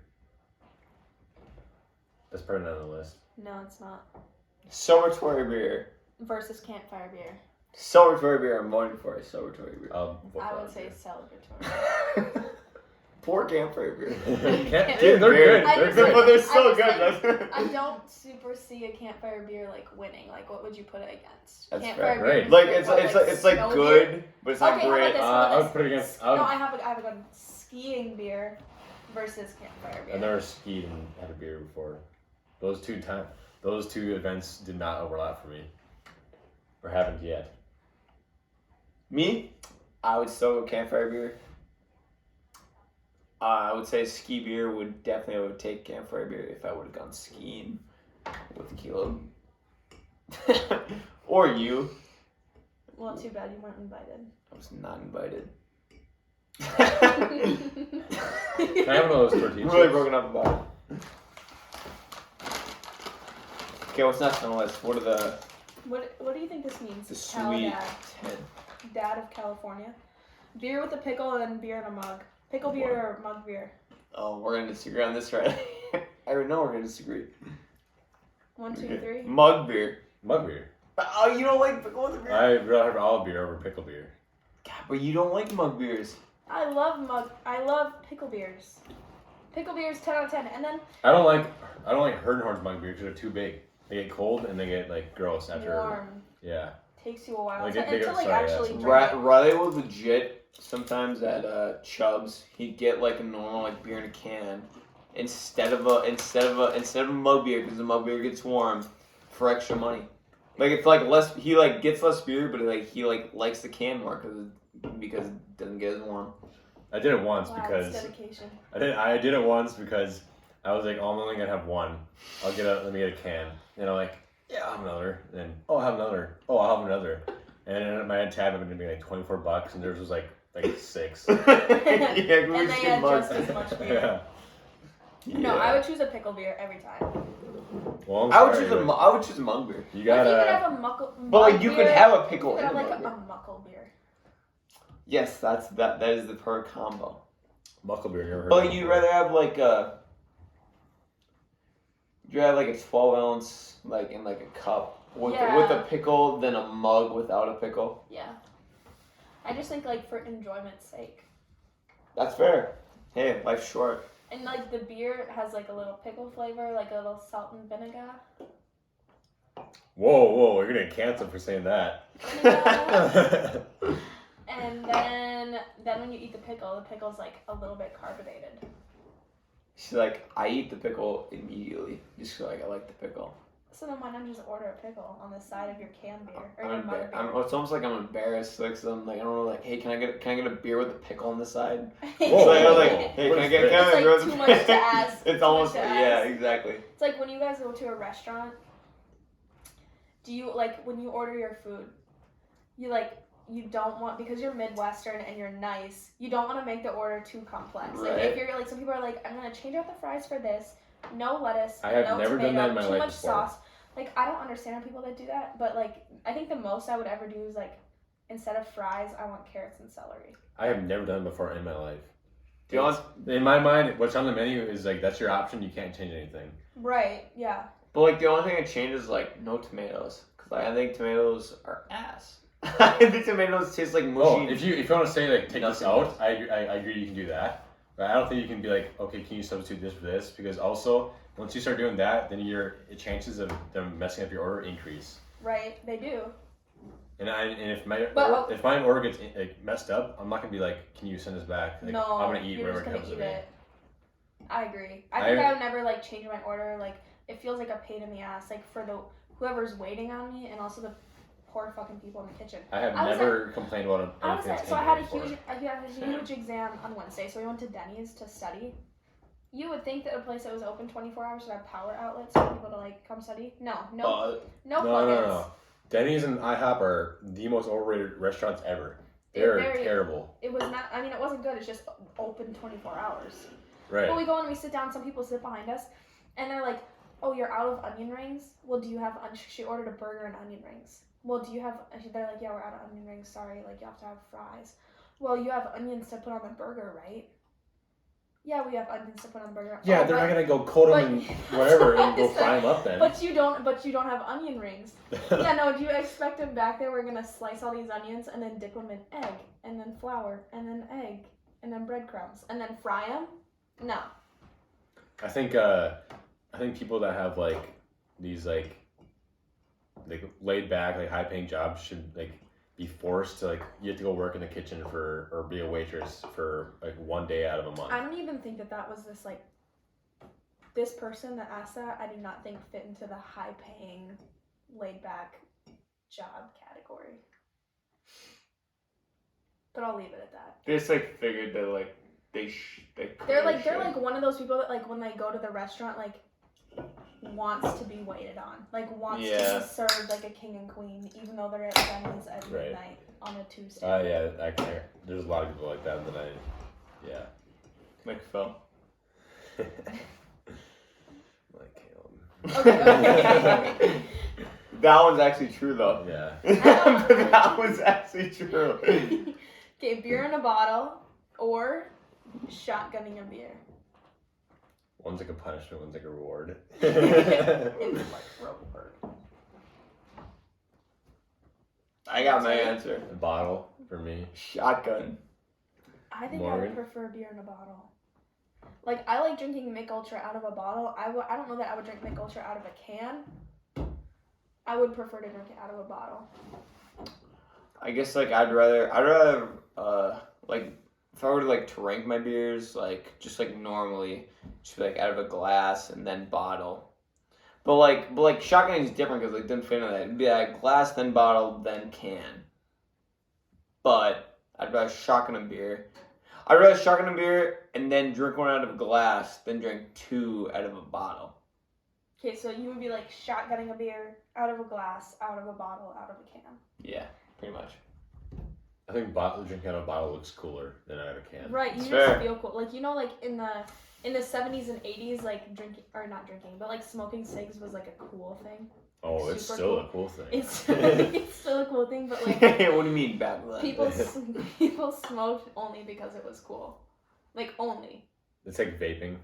That's probably not on the list. No, it's not. Celebratory beer. Versus campfire beer. Celebratory beer. I'm voting for a celebratory beer. I'll vote I for would that say beer. celebratory. Poor campfire beer. Dude, they're good. I They're just- good. But they're I so just good. think- I don't super see a campfire beer like winning. Like, what would you put it against? That's Campfire fair. beer. Right. is Like what, it's like snow good, beer? but it's not Okay, how about great. this? I would put it against. No, I have a good skiing beer versus campfire beer. I've never skied and had a beer before. Those two events did not overlap for me, or haven't yet. Me, I would still go campfire beer. I would say ski beer would definitely overtake campfire beer if I would have gone skiing with Caleb. Or you. Well, too bad you weren't invited. I was not invited. Can I have one of those tortillas? Really broken up about it. Okay, what's next on the list? What are the What do you think this means? sweet Dad. 10? Dad of California. Beer with a pickle and beer in a mug. Pickle beer or mug beer? Oh, we're gonna disagree on this, right? I already know we're gonna disagree. 1, 2, 3. Mug beer. Mug beer. Oh, you don't like pickle with beer? I'd rather have olive beer over pickle beer. God, but you don't like mug beers. I love pickle beers. Pickle beers 10 out of 10. And then I don't like Herdenhorn's mug beer because they're too big. They get cold and they get like gross after. warm. Yeah. Takes you a while Like, to, they get- until like sorry, yeah, actually some- drink it. Riley was legit. Sometimes at Chubb's, he'd get like a normal like beer in a can instead of a mug beer because the mug beer gets warm for extra money. Like it's like less. He like gets less beer, but he likes the can more because it doesn't get as warm. I did it once Wow, because that's dedication. I did it once because I was like, oh, I'm only gonna have one. Let me get a can. And I'm like, yeah, I'll have another. And then, I'll have another. Oh, I'll have another. And then my tab ended up being like $24, and theirs was like like 6. Yeah, And they had just as much beer. Yeah. No, I would choose a pickle beer every time. Well, I'm I would sorry, choose but I would choose a mug beer. You What if you could gotta. have a muckle? But like you could have a pickle You could in have a like mug a beer. muckle beer. Yes, that is the perfect combo. Muckle beer, never heard But of like it you'd before. rather have like a. You have like a 12-ounce like in like a cup with a pickle than a mug without a pickle. Yeah. I just think like for enjoyment's sake. That's fair. Hey, life's short. And like the beer has like a little pickle flavor, like a little salt and vinegar. Whoa, you're gonna cancel for saying that. Vinegar. And then when you eat the pickle's like a little bit carbonated. She's like, I eat the pickle immediately just 'cause like I like the pickle. So then why not just order a pickle on the side of your can beer or your mug beer? It's almost like I'm embarrassed. Like, so I'm like, I don't know, like, hey, can I get a beer with a pickle on the side? Whoa, So I was whoa, like, whoa. hey, What can I is get this? can I It's get a beer like with too a much to ask. It's Too almost much to yeah, ask. exactly. It's like when you guys go to a restaurant, do you like when you order your food, you don't want, because you're Midwestern and you're nice, you don't want to make the order too complex. Like Right. if you're like, some people are like, I'm gonna change out the fries for this, no lettuce, I have no never tomato, done that in my too life much before. sauce. Like I don't understand people that do that, but like I think the most I would ever do is like instead of fries, I want carrots and celery. I have never done it before in my life. Do you want? In my mind, what's on the menu is like that's your option. You can't change anything. Right. Yeah. But like the only thing that changes is like no tomatoes, because like, I think tomatoes are ass. I think tomatoes taste like mushy. Oh, if you want to say like take this Nothing out, else. I agree you can do that. But I don't think you can be like, okay, can you substitute this for this? Because also once you start doing that, then your chances of them messing up your order increase. Right. They do. And if my But- if my order gets like messed up, I'm not gonna be like, can you send this back? Like, No, I'm gonna eat you're whatever just gonna comes eat to me. it. I agree. I think I would never like change my order. Like it feels like a pain in the ass, like for the whoever's waiting on me, and also the poor fucking people in the kitchen. I have I was never complained about I was anything. so I had a huge exam on Wednesday, so we went to Denny's to study. You would think that a place that was open 24 hours would have power outlets for people to like come study. No. No. Plugins. Denny's and IHOP are the most overrated restaurants ever. They're terrible. It was not. I mean, it wasn't good. It's just open 24 hours. Right. But we go and we sit down. Some people sit behind us, and they're like, "Oh, you're out of onion rings. Well, do you have?" She ordered a burger and onion rings. Well, do you have? They're like, "Yeah, we're out of onion rings. Sorry, like you have to have fries." Well, you have onions to put on the burger, right? Yeah, we have onions to put on the burger. Yeah, they're not gonna go coat them in whatever and go But- fry them up then. But you don't have onion rings. Yeah, no. Do you expect them back there? We're gonna slice all these onions and then dip them in egg, and then flour, and then egg, and then breadcrumbs, and then fry them? No. I think people that have like these like laid back like high paying jobs should like be forced to like you have to go work in the kitchen for or be a waitress for like one day out of a month. I don't even think that was this like this person that asked that. I do not think fit into the high paying, laid back job category. But I'll leave it at that. They just like figured that like They're like one of those people that like when they go to the restaurant like wants to be waited on, like wants to be served like a king and queen, even though they're at Denny's at midnight on a Tuesday. Yeah, actually, there's a lot of people like that that like Phil. like Caleb. Okay. That one's actually true though. Yeah. But that was actually true. Okay, beer in a bottle or shotgunning a beer. One's like a punishment, one's like a reward. It's like reward. I got my answer. A bottle for me. Shotgun. I think I Morgan? would prefer beer in a bottle. Like I like drinking Mick Ultra out of a bottle. I don't know that I would drink Mick Ultra out of a can. I would prefer to drink it out of a bottle. I guess like I'd rather like if I were to like to rank my beers like just like normally just be like out of a glass and then bottle. But like shotgun is different because like didn't fit into that. It'd be like glass then bottle then can. But I'd rather shotgun a beer. I'd rather shotgun a beer and then drink one out of a glass than drink two out of a bottle. Okay, so you would be like shotgunning a beer out of a glass, out of a bottle, out of a can. Yeah, pretty much. I think drinking out of a bottle looks cooler than out of a can. Right, you It's just fair. feel cool. Like, you know, like in the 70s and 80s, like drinking, or not drinking, but like smoking cigs was like a cool thing. Oh, it's Super still cool. a cool thing. It's still a cool thing, but like What do you mean back then? people smoked only because it was cool. Like, only. It's like vaping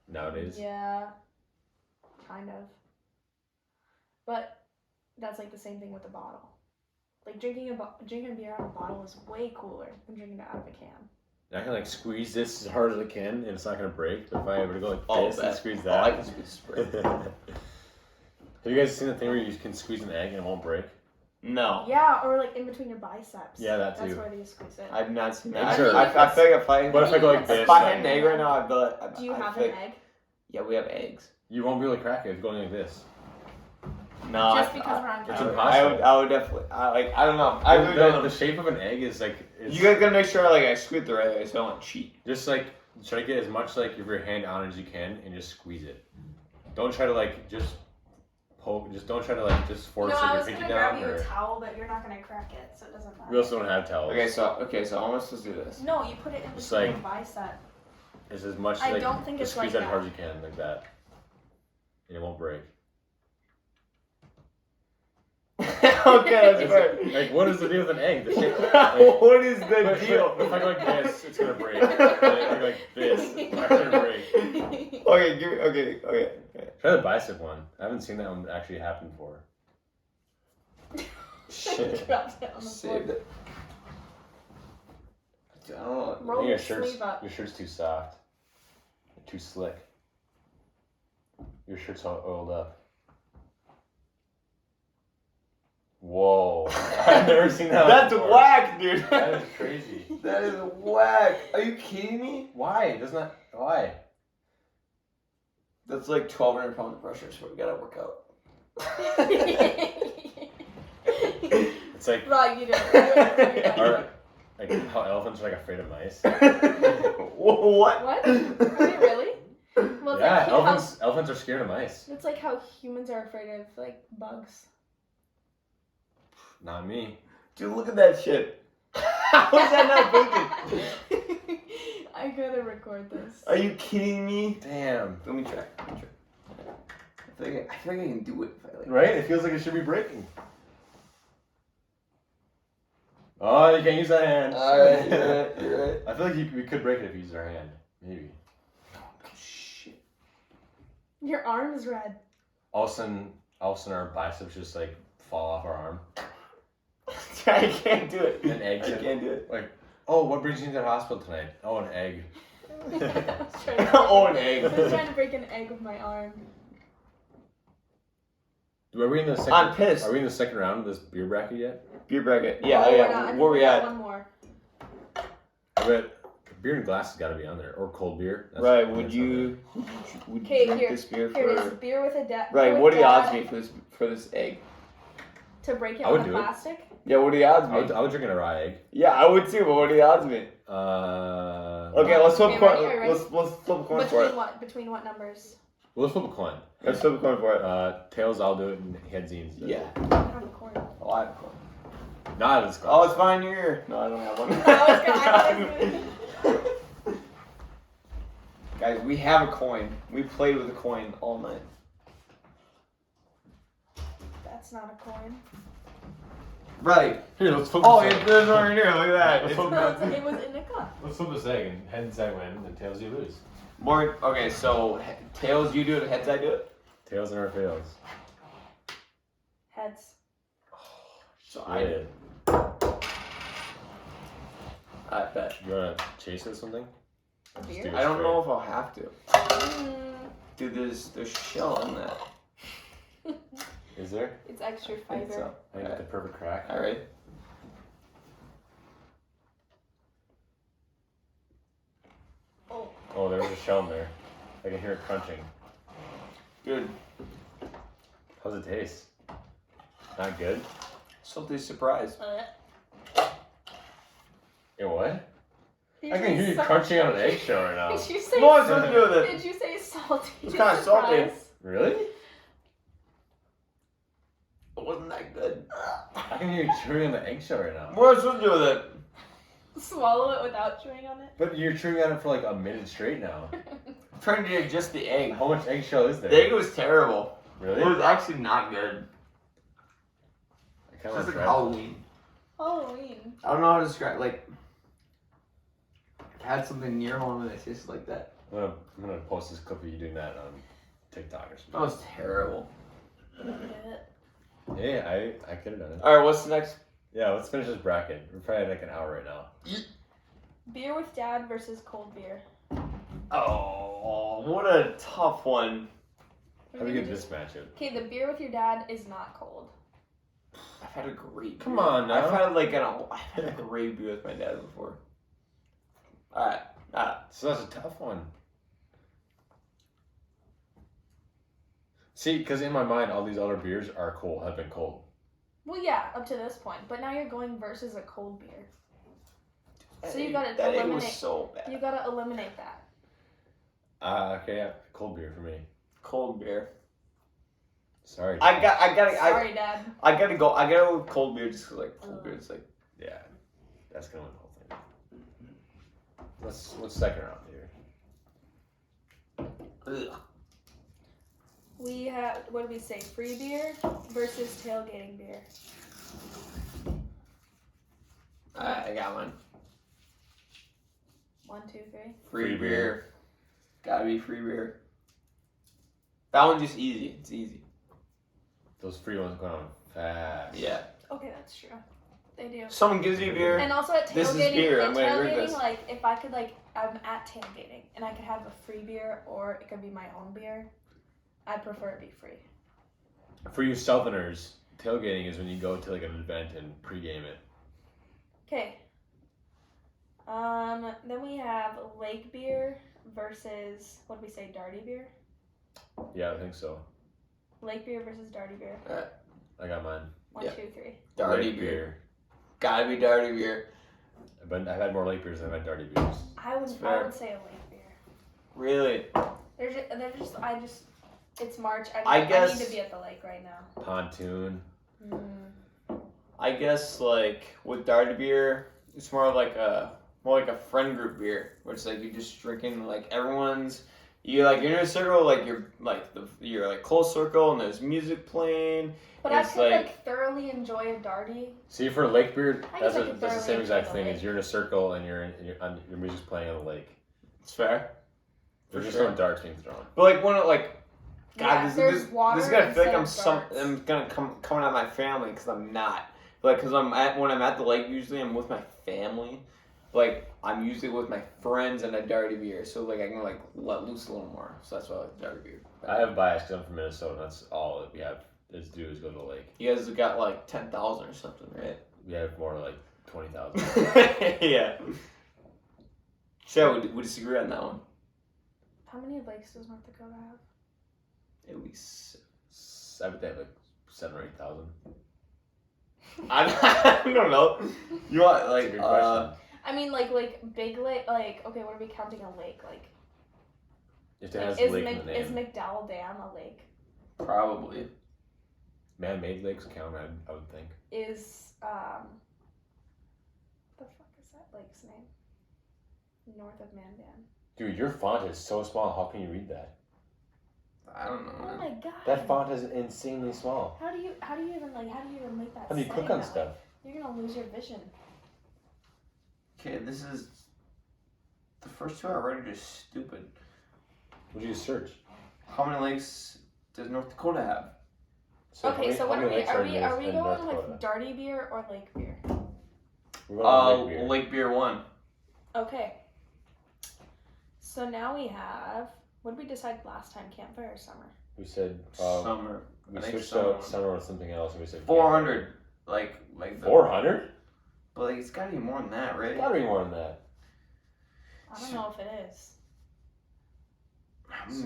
nowadays. Yeah, kind of. But that's like the same thing with the bottle. Like drinking beer out of a bottle is way cooler than drinking it out of a can. I can like squeeze this as hard as I can, and it's not gonna break. But if I were to go like Oh, this and that- squeeze Oh, I that, can squeeze spray. have you guys seen the thing where you can squeeze an egg and it won't break? No. Yeah, or like in between your biceps. Yeah, that That's too. where you squeeze it. I've not seen that. Eggs are- I feel like if I What if I go like this? if I had an egg right now, I'd be like, Do you I have feel an like- egg? Yeah, we have eggs. You won't be able to crack it if you're going like this. No, Just because we're on It's camera. impossible. I would definitely. I don't know. I really don't know. The shape of an egg is like. It's, You guys gotta make sure like I squeeze the right way, so I don't cheat. just like try to get as much like of your hand on as you can and just squeeze it. Don't try to like just poke. Just don't try to like just force No, I like, was your gonna pinky grab down. you a Or towel, but you're not gonna crack it, so it doesn't matter. we also don't have towels. Okay, so how am I supposed to do this? No, you put it in It's between like- your bicep. It's as much I like don't think just it's like squeeze that as that. hard as you can, like that, and it won't break. Okay, that's It's fair. like what is the deal with an egg? The shape, What is the but deal? if I go like this, it's gonna break. If I go like this, it's not gonna break. Okay, give me. Okay. Try the bicep one. I haven't seen that one actually happen before. Shit. Dropped it on the floor. Saved it. I don't know. I Roll think your your sleeve up. shirt's too soft, too slick. Your shirt's all oiled up. Whoa! I've never seen that. That's before. whack, dude. That is crazy. That is whack. Are you kidding me? Why? Doesn't that? Why? That's like 1,200 pounds of pressure, so we gotta work out. It's like Right, you don't. or, like how elephants are like afraid of mice. What? What? Are they really? Well, it's Yeah, like elephants are scared of mice. it's like how humans are afraid of like bugs. Not me. Dude, look at that shit. How is that not bacon? I gotta record this. Are you kidding me? Damn. Let me try. I feel like I can do it if I like. Right? It feels like it should be breaking. Oh, you can't use that hand. Alright, you're right. I feel like we could break it if you used our hand. Maybe. Shit. Your arm is red. All of a sudden our biceps just like fall off our arm. I can't do it. An egg. I can't do it. Like, oh, what brings you into the hospital tonight? Oh, an egg. I was trying to Oh, an egg. I was trying to break an egg with my arm. Are we in the second? I'm pissed. Are we in the second round of this beer bracket yet? Beer bracket. Yeah, Oh, yeah. we're not. I think Where we got at? One more. I bet beer and glass has got to be on there, or cold beer. That's- Right. that's Would on you Okay, drink here. this beer Here it is. for? Beer with a Right. with What are the dad odds me for this egg? To break it I would on the do it. plastic. Yeah. What are the odds there. I me? would drink a raw egg. Yeah, I would too. But what are the odds me? Okay, let's flip a Okay, ready? coin. Are you ready? Let's flip a coin for Between it. what? Between what numbers? Well, let's flip a coin. Let's flip a coin for it. Tails, I'll do it, and headsines. does it. Yeah. I don't have a coin. Oh, I have a coin. Not as Oh, it's fine. You're here. No, I don't have one. I was Guys, we have a coin. We played with a coin all night. That's not a coin. Right. Here, let's flip. Oh, this there's one right here. Look at that. Let's It's- flip It was in the cup. Let's flip this egg, and heads I win, and tails you lose. More. Okay, so tails, you do it. Heads, I do it. Tails never fails. Heads. So I did. I bet. You wanna chase it or something? A Just beer? do it I don't straight. know if I'll have to. Dude, there's shell in that. Is there? It's extra I think fiber. so. I got the perfect crack. All right. Oh, there was a shell in there. I can hear it crunching. Dude, How's it taste? Not good? salty surprise. Hey, what? Did I can hear you say crunching on an eggshell right now. Did you say? No, it's nothing to do with it. Did you say salty? It's kinda salty. surprise? Really? It wasn't that good. I can hear you chewing on the eggshell right now. What am I supposed to do with it? Swallow it without chewing on it. But you're chewing on it for like a minute straight now. I'm trying to get just the egg. How much eggshell is there? The egg was terrible. Really? It was actually not good. I It's kind just of like Halloween. Halloween. I don't know how to describe. Like, I had something near home that tasted like that. I'm gonna post this clip of you doing that on TikTok or That something. was terrible. Yeah, I could have done it. All right, what's the next? Yeah, let's finish this bracket. We're probably at like an hour right now. Beer with dad versus cold beer. Oh, what a tough one. How do we get this matchup? Okay, the beer with your dad is not cold. I've had a great. Come beer. on now. I've had a great beer with my dad before. All right. So that's a tough one. See, because in my mind, all these other beers are cold, have been cold. Well, yeah, up to this point, but now you're going versus a cold beer. So you gotta that egg was eliminate. so bad. You gotta eliminate that. Okay, yeah, cold beer for me. Cold beer. Sorry. Sorry, Dad. I gotta go with cold beer just 'cause like cold beer is like. Yeah, that's gonna win the whole thing. What's second round here? Ugh. We have, what did we say? Free beer versus tailgating beer. I got one. 1, 2, 3. Free beer. Gotta be free beer. That one's just easy. It's easy. Those free ones going on fast. Yeah. Okay, that's true. They do. Someone gives you beer. And also at tailgating, This is beer. I'm gonna drink tailgating, this. like if I could I'm at tailgating and I could have a free beer or it could be my own beer. I'd prefer it be free. For you Southerners, tailgating is when you go to like an event and pregame it. Okay. Then we have lake beer versus what did we say? Darty beer. Yeah, I think so. Lake beer versus darty beer. I got mine. 1, Yeah. 2, 3. Darty Lake beer. Gotta be darty beer. But I've had more lake beers than I've had darty beers. I would say a lake beer. Really? It's March. I I guess- need to be at the lake right now. Pontoon. I guess like with darty beer, it's more like a friend group beer, where it's like you're just drinking like everyone's. You're in a circle, like you're close circle, and there's music playing. But I It's could thoroughly enjoy a darty. See, for lake beer, I that's guess I could the thoroughly same exact enjoy the thing. lake. Is you're in a circle and your music's playing on the lake. It's fair. There's just sure. no darts being thrown. But like when God, Yeah, there's water this is gonna feel like instead of darts. I'm gonna coming out of my family because I'm not. Like because when I'm at the lake, usually I'm with my family. Like I'm usually with my friends and a darty beer, so like I can like let loose a little more. So that's why I like darty beer. I have bias because I'm from Minnesota. And that's all that we have is do is go to the lake. You guys have got like 10,000 or something, right? We have more like 20,000. Yeah. So we disagree on that one. How many lakes does North Dakota have? At least I bet they have like 7,000 or 8,000. I don't know. You want That's a like good question. I mean, like big lake. Like okay, what are we counting a lake? Like If it has is, lake in the is name. McDowell Dam a lake? probably. Man-made lakes count, I would think. Is the fuck is that lake's name? North of Mandan. Dude, your font is so small. How can you read that? I don't know. Oh Man. my god. That font is insanely small. How do you even make that? How do you say click on that stuff? way? You're gonna lose your vision. Okay, this is the first two I read are just stupid. What did you search? How many lakes does North Dakota have? So Okay, so what are we? lakes Are we in North going with Dakota? darty beer or lake beer? We're going with lake beer. Lake beer 1. Okay. So now we have. What did we decide last time? Campfire or summer? We said Summer. we I think switched summer. out summer with something else, and we said 400. Like 400? But like it's gotta be more than that, right? Gotta be more than that. I don't know if it is.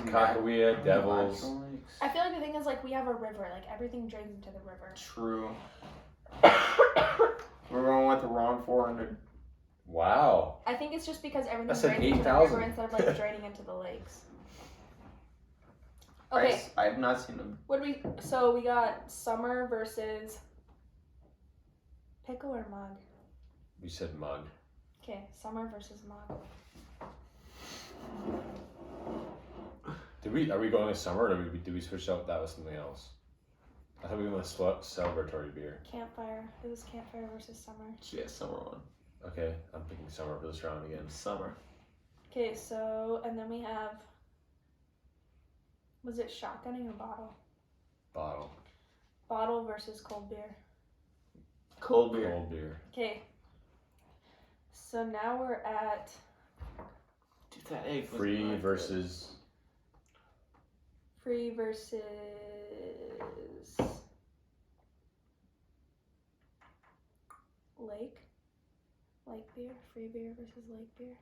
Kakawea, Devils. Natural lakes. I feel like the thing is like we have a river. Like everything drains into the river. True. We're going with the wrong 400. Wow. I think it's just because everything I said drains into the 8,000. river instead of like draining into the lakes. Okay. I have not seen them. So we got summer versus pickle or mug? You said mug. Okay, summer versus mug. Are we going with summer, or did we switch out that with something else? I thought we went with celebratory beer. Campfire. It was campfire versus summer. Yeah, summer one. Okay, I'm picking summer for this round again. Summer. Okay, so and then we have. Was it shotgunning or bottle? Bottle. Bottle versus cold beer. Cold beer. Cold beer. Okay. So now we're at Dude, that egg was Free not versus free versus lake. Lake beer. Free beer versus lake beer.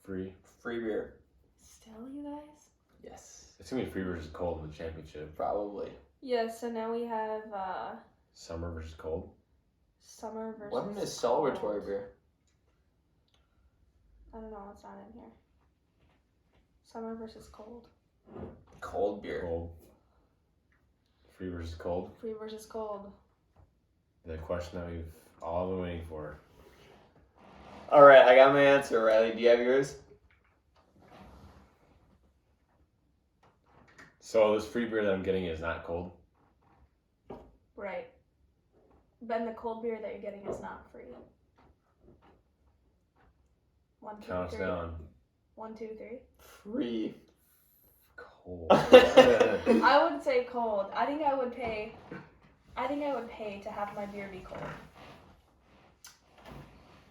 free. good. Free beer. Still, you guys? Yes. It's gonna be free versus cold in the championship. Probably. Yeah, so now we have Summer versus cold. summer versus What is cold. celebratory beer? I don't know, it's not in here. Summer versus cold. Cold beer. Cold. Free versus cold. Free versus cold. The question that we've all been waiting for. All right, I got my answer. Riley, do you have yours? So this free beer that I'm getting is not cold. Right. Then the cold beer that you're getting is not free. 1, 2, Count us 3. down. 1, 2, 3. Free. Cold. I would say cold. I think I would pay to have my beer be cold.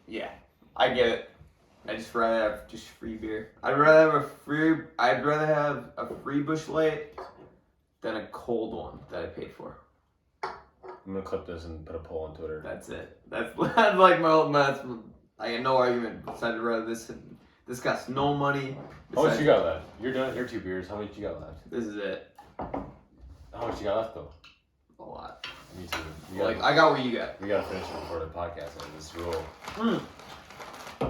Yeah, I get it. I just rather have just free beer. I'd rather have a free Busch Light than a cold one that I paid for. I'm gonna clip this and put a poll on Twitter. That's it. That's like I got no argument. Besides, rather this costs no money. How much you got left? You're done. Your 2 beers. How much you got left? This is it. How much you got left though? A lot. Me too. I got what you got. We gotta finish it before the podcast ends. This rule.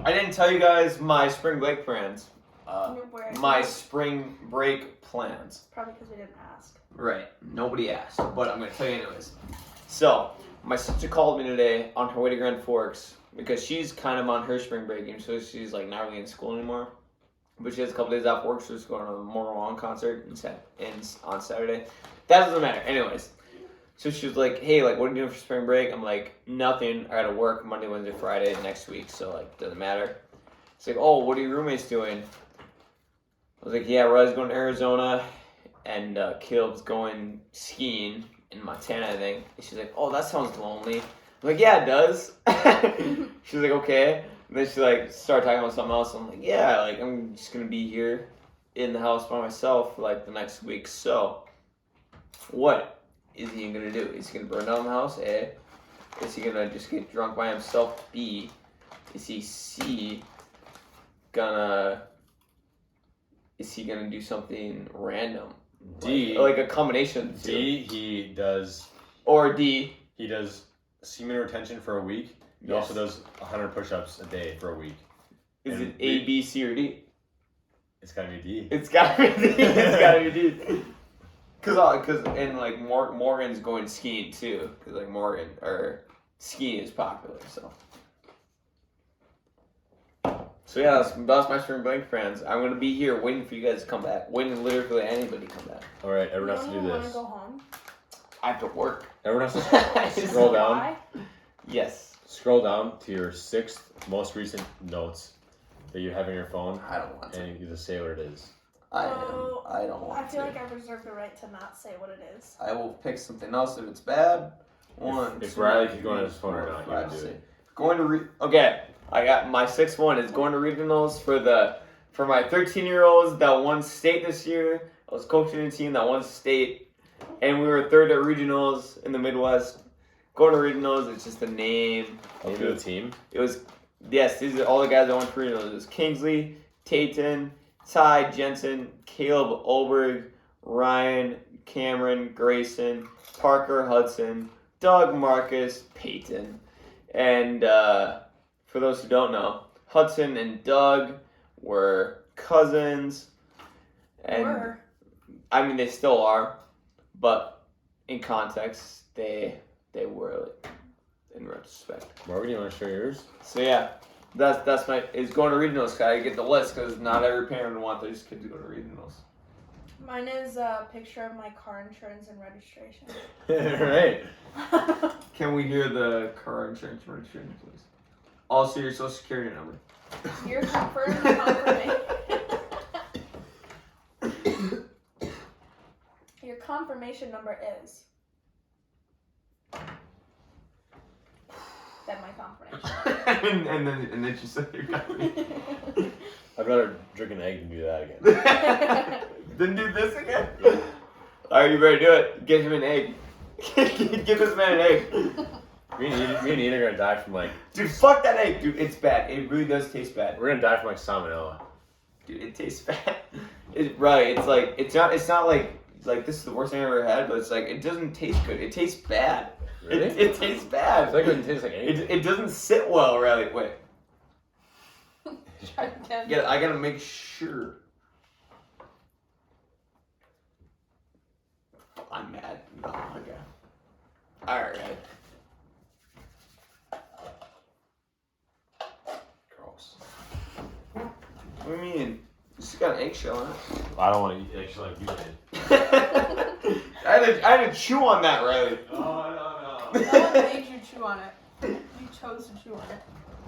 I didn't tell you guys my spring break plans. Where- My spring break plans. Probably because we didn't ask. Right. Nobody asked, but I'm gonna tell you anyways. So, my sister called me today on her way to Grand Forks because she's kind of on her spring break, and so she's like not really in school anymore. But she has a couple days off work, so she's going to the Morgan Wallen concert on Saturday. That doesn't matter. Anyways, so she was like, "Hey, like, what are you doing for spring break?" I'm like, "Nothing. I gotta work Monday, Wednesday, Friday next week, so like, doesn't matter." It's like, "Oh, what are your roommates doing?" I was like, "Yeah, Rod's going to Arizona, and Caleb's going skiing in Montana, I think." And she's like, "Oh, that sounds lonely." I'm like, "Yeah, it does." She's like, "Okay." And then she like started talking about something else. I'm like, "Yeah, like I'm just gonna be here in the house by myself for like the next week." So, what is he gonna do? Is he gonna burn down the house? A. Is he gonna just get drunk by himself? B. Is he C. Is he gonna do something random? D. Like a combination of the two. D. He does. Or D. He does semen retention for a week. He Yes. also does 100 push-ups a day for a week. Is And it A, B, C, or D? It's gotta be D. It's gotta be D. It's gotta be D. Cause like Morgan's going skiing too. Cause like skiing is popular. So yeah, that's my spring break plans. I'm gonna be here waiting for you guys to come back. Waiting literally for anybody to come back. All right, everyone has to do Want to this. go home? I have to work. Everyone has to scroll down. Why? Yes. Scroll down to your 6th most recent notes that you have in your phone, I don't want to. and you just say what it is. I don't want I feel to. like I reserve the right to not say what it is. I will pick something else if it's bad. If Riley keeps going on his phone right now, you can do it. Going to okay. I got my 6th one is going to regionals for my 13-year-olds that won state this year. I was coaching a team that won state, and we were 3rd at regionals in the Midwest. Going to regionals, it's just the name. Name of the team. It was yes. These are all the guys that won for regionals. It was Kingsley, Tayton, Ty Jensen, Caleb Olberg, Ryan, Cameron, Grayson, Parker Hudson, Doug Marcus, Peyton, and for those who don't know, Hudson and Doug were cousins, and I mean, they still are, but in context, they were like, in retrospect. Morgan, you want to share yours? So yeah, that's my is going to regionals. Gotta get the list because not every parent would want their kids to go to regionals. Mine is a picture of my car insurance and registration. Right. Can we hear the car insurance registration, please? Also, your social security number. Your confirmation. Your confirmation number is. Then my confirmation. and then she said your confirmation. I'd rather drink an egg than do that again. Then do this again? Alright, you better do it. Give him an egg. Give this man an egg. Me and Ian are gonna die from like. Dude, fuck that egg, dude. It's bad. It really does taste bad. We're gonna die from like salmonella. Dude, it tastes bad. Right, it's like it's not like this is the worst thing I've ever had, but it's like it doesn't taste good. It tastes bad. Really? It tastes bad. I feel like it doesn't taste like anything. It doesn't sit well, really. Wait. Try again. I gotta make sure. I'm mad. No, okay. Alright. Gross. What do you mean? It's got an eggshell in it. I don't want to eat eggs like you did. I had to chew on that, Riley. Oh, no. No one made you chew on it. You chose to chew on it.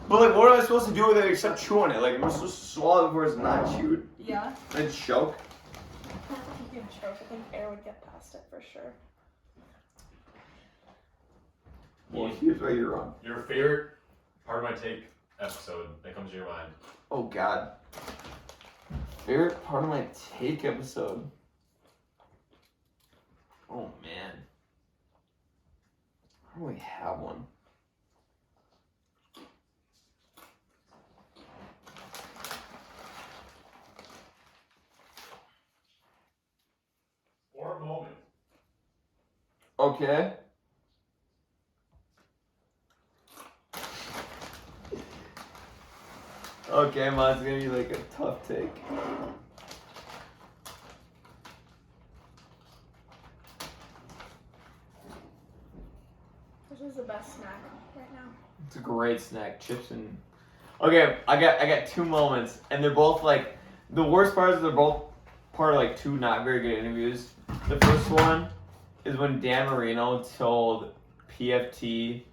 But like, what am I supposed to do with it except chew on it? Like, am I supposed to swallow it before it's not chewed? Yeah. Then choke? You can choke. I think air would get past it for sure. Well, here's where you're wrong. Your favorite part of my take episode that comes to your mind? Oh God. Favorite part of my take episode. Oh man. I don't really have one. Or a moment. Okay. Okay, mine's gonna be like a tough take. This is the best snack right now. It's a great snack, chips and. Okay, I got two moments, and they're both like the worst part is they're both part of like two not very good interviews. The first one is when Dan Marino told PFT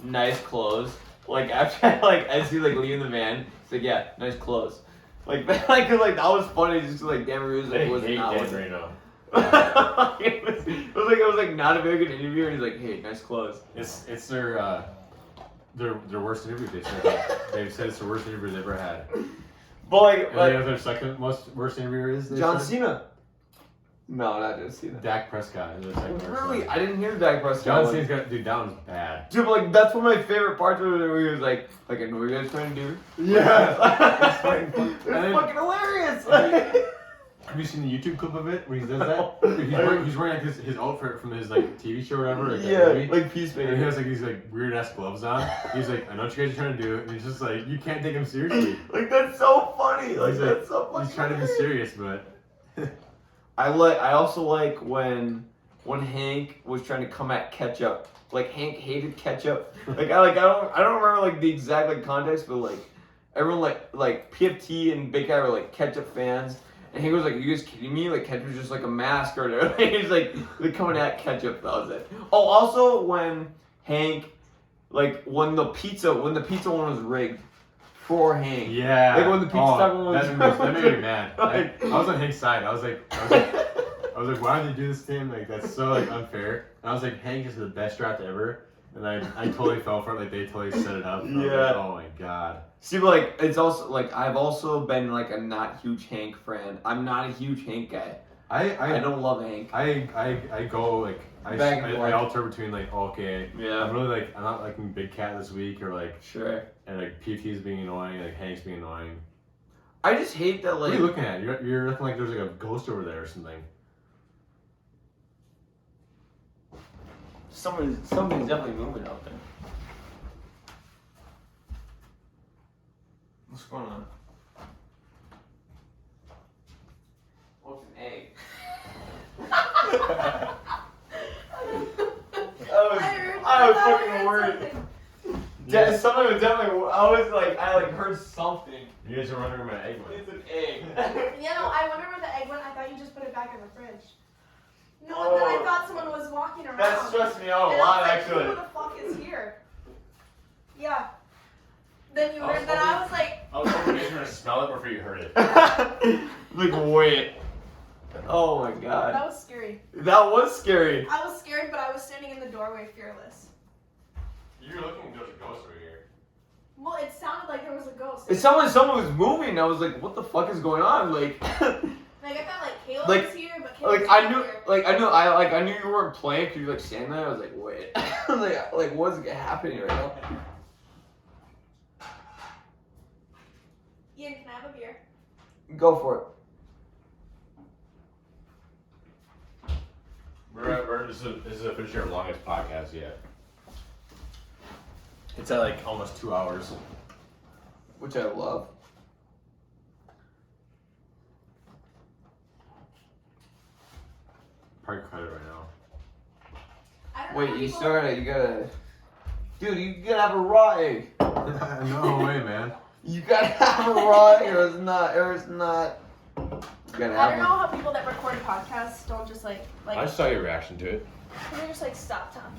nice clothes. Like after as he like leaving the van, he's like, yeah, nice clothes. Like that that was funny just 'cause, like Dan Marino's like was not Dan with it. Marino. it was like not a very good interview, and he's like, hey, nice clothes. It's their worst interview. They've said it's the worst interview they've ever had. But like, And you know their second worst interviewer is John Cena. No, not John Cena. Dak Prescott is their second worst. Really? one. I didn't hear Dak Prescott. John one. Cena's got that one's bad. Dude, but like that's one of my favorite parts of it where he was like I know what you guys trying to do. Yeah. It's fucking hilarious. Have you seen the YouTube clip of it where he does that? He's wearing like his outfit from his like TV show or whatever. Like, yeah, movie. like Peacemaker. And he has like these like weird ass gloves on. He's like, I know what you guys are trying to do, and he's just like, you can't take him seriously. Like that's so funny. Like He's that's so funny. He's trying to be serious, but I also like when Hank was trying to come at ketchup. Like Hank hated ketchup. Like I don't remember like the exact like context, but like everyone like PFT and Big Cat were like ketchup fans. And he was like, "You guys kidding me? Like ketchup's just like a mask or whatever." He's like coming at ketchup. That was it. Oh, also when Hank, like when the pizza one was rigged for Hank. yeah. Like when the pizza one was. that made me mad. I was on Hank's side. I was like, why did you do this to him? Like that's so like unfair. And I was like, Hank is the best draft ever. And I totally fell for it. Like they totally set it up. And I was like, oh my god. See, but like it's also like I've also been like a not huge Hank fan. I'm not a huge Hank guy. I don't love Hank. I go like I alter between like okay Yeah. I'm really like I'm not liking Big Cat this week or like Sure. and like PT's being annoying like Hank's being annoying. I just hate that What like. are you looking at? You're looking like there's like a ghost over there or something. Something's definitely moving out there. What's going on? something was definitely. I was like, I like heard something. You guys are wondering where my egg went. It's an egg. Yeah, no, I wonder where the egg went. I thought you just put it back in the fridge. No, Oh. and then I thought someone was walking around. That stressed me out a And lot, I was like, actually. who the fuck is here? Yeah. Then you I was heard that. I was like, I was hoping you guys were gonna smell it before you heard it. Like, wait. Oh my god. that was scary. That was scary. I was scared, but I was standing in the doorway fearless. You were looking there's a ghost over here. Well, it sounded like there was a ghost. If someone was moving, I was like, what the fuck is going on? Like, Like, I thought, like, Caleb Like- was here, but Caleb I knew you weren't playing because you were like standing there. I was like, wait. like what's happening right now? Ian, can I have a beer? Go for it. This is officially our longest podcast yet. It's at like almost 2 hours. Which I love. Probably cut it right now. I don't know Wait, how you people- still gotta, dude, you gotta have a raw egg. No way, man. You gotta have a raw egg, or it's not. You gotta I have don't one. know how people that record podcasts don't just like I saw your reaction to it. they just like stop talking.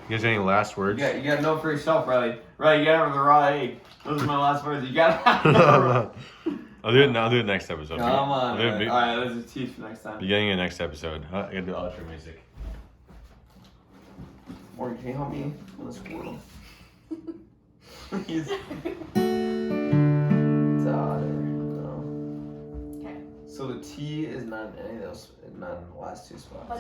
You guys have any last words? You gotta know for yourself, Riley. Riley, you gotta have the raw egg. Those are my last words. You gotta have the raw. I'll do it now. I'll do it next episode. Come on, I'll do it Riley. Alright, there's a tease for next time. beginning of next episode. I gotta do outro music. Morgan, can you help me with this squirrel? Please. Daughter. No. Okay. So the T is not in any of those, not in the last two spots.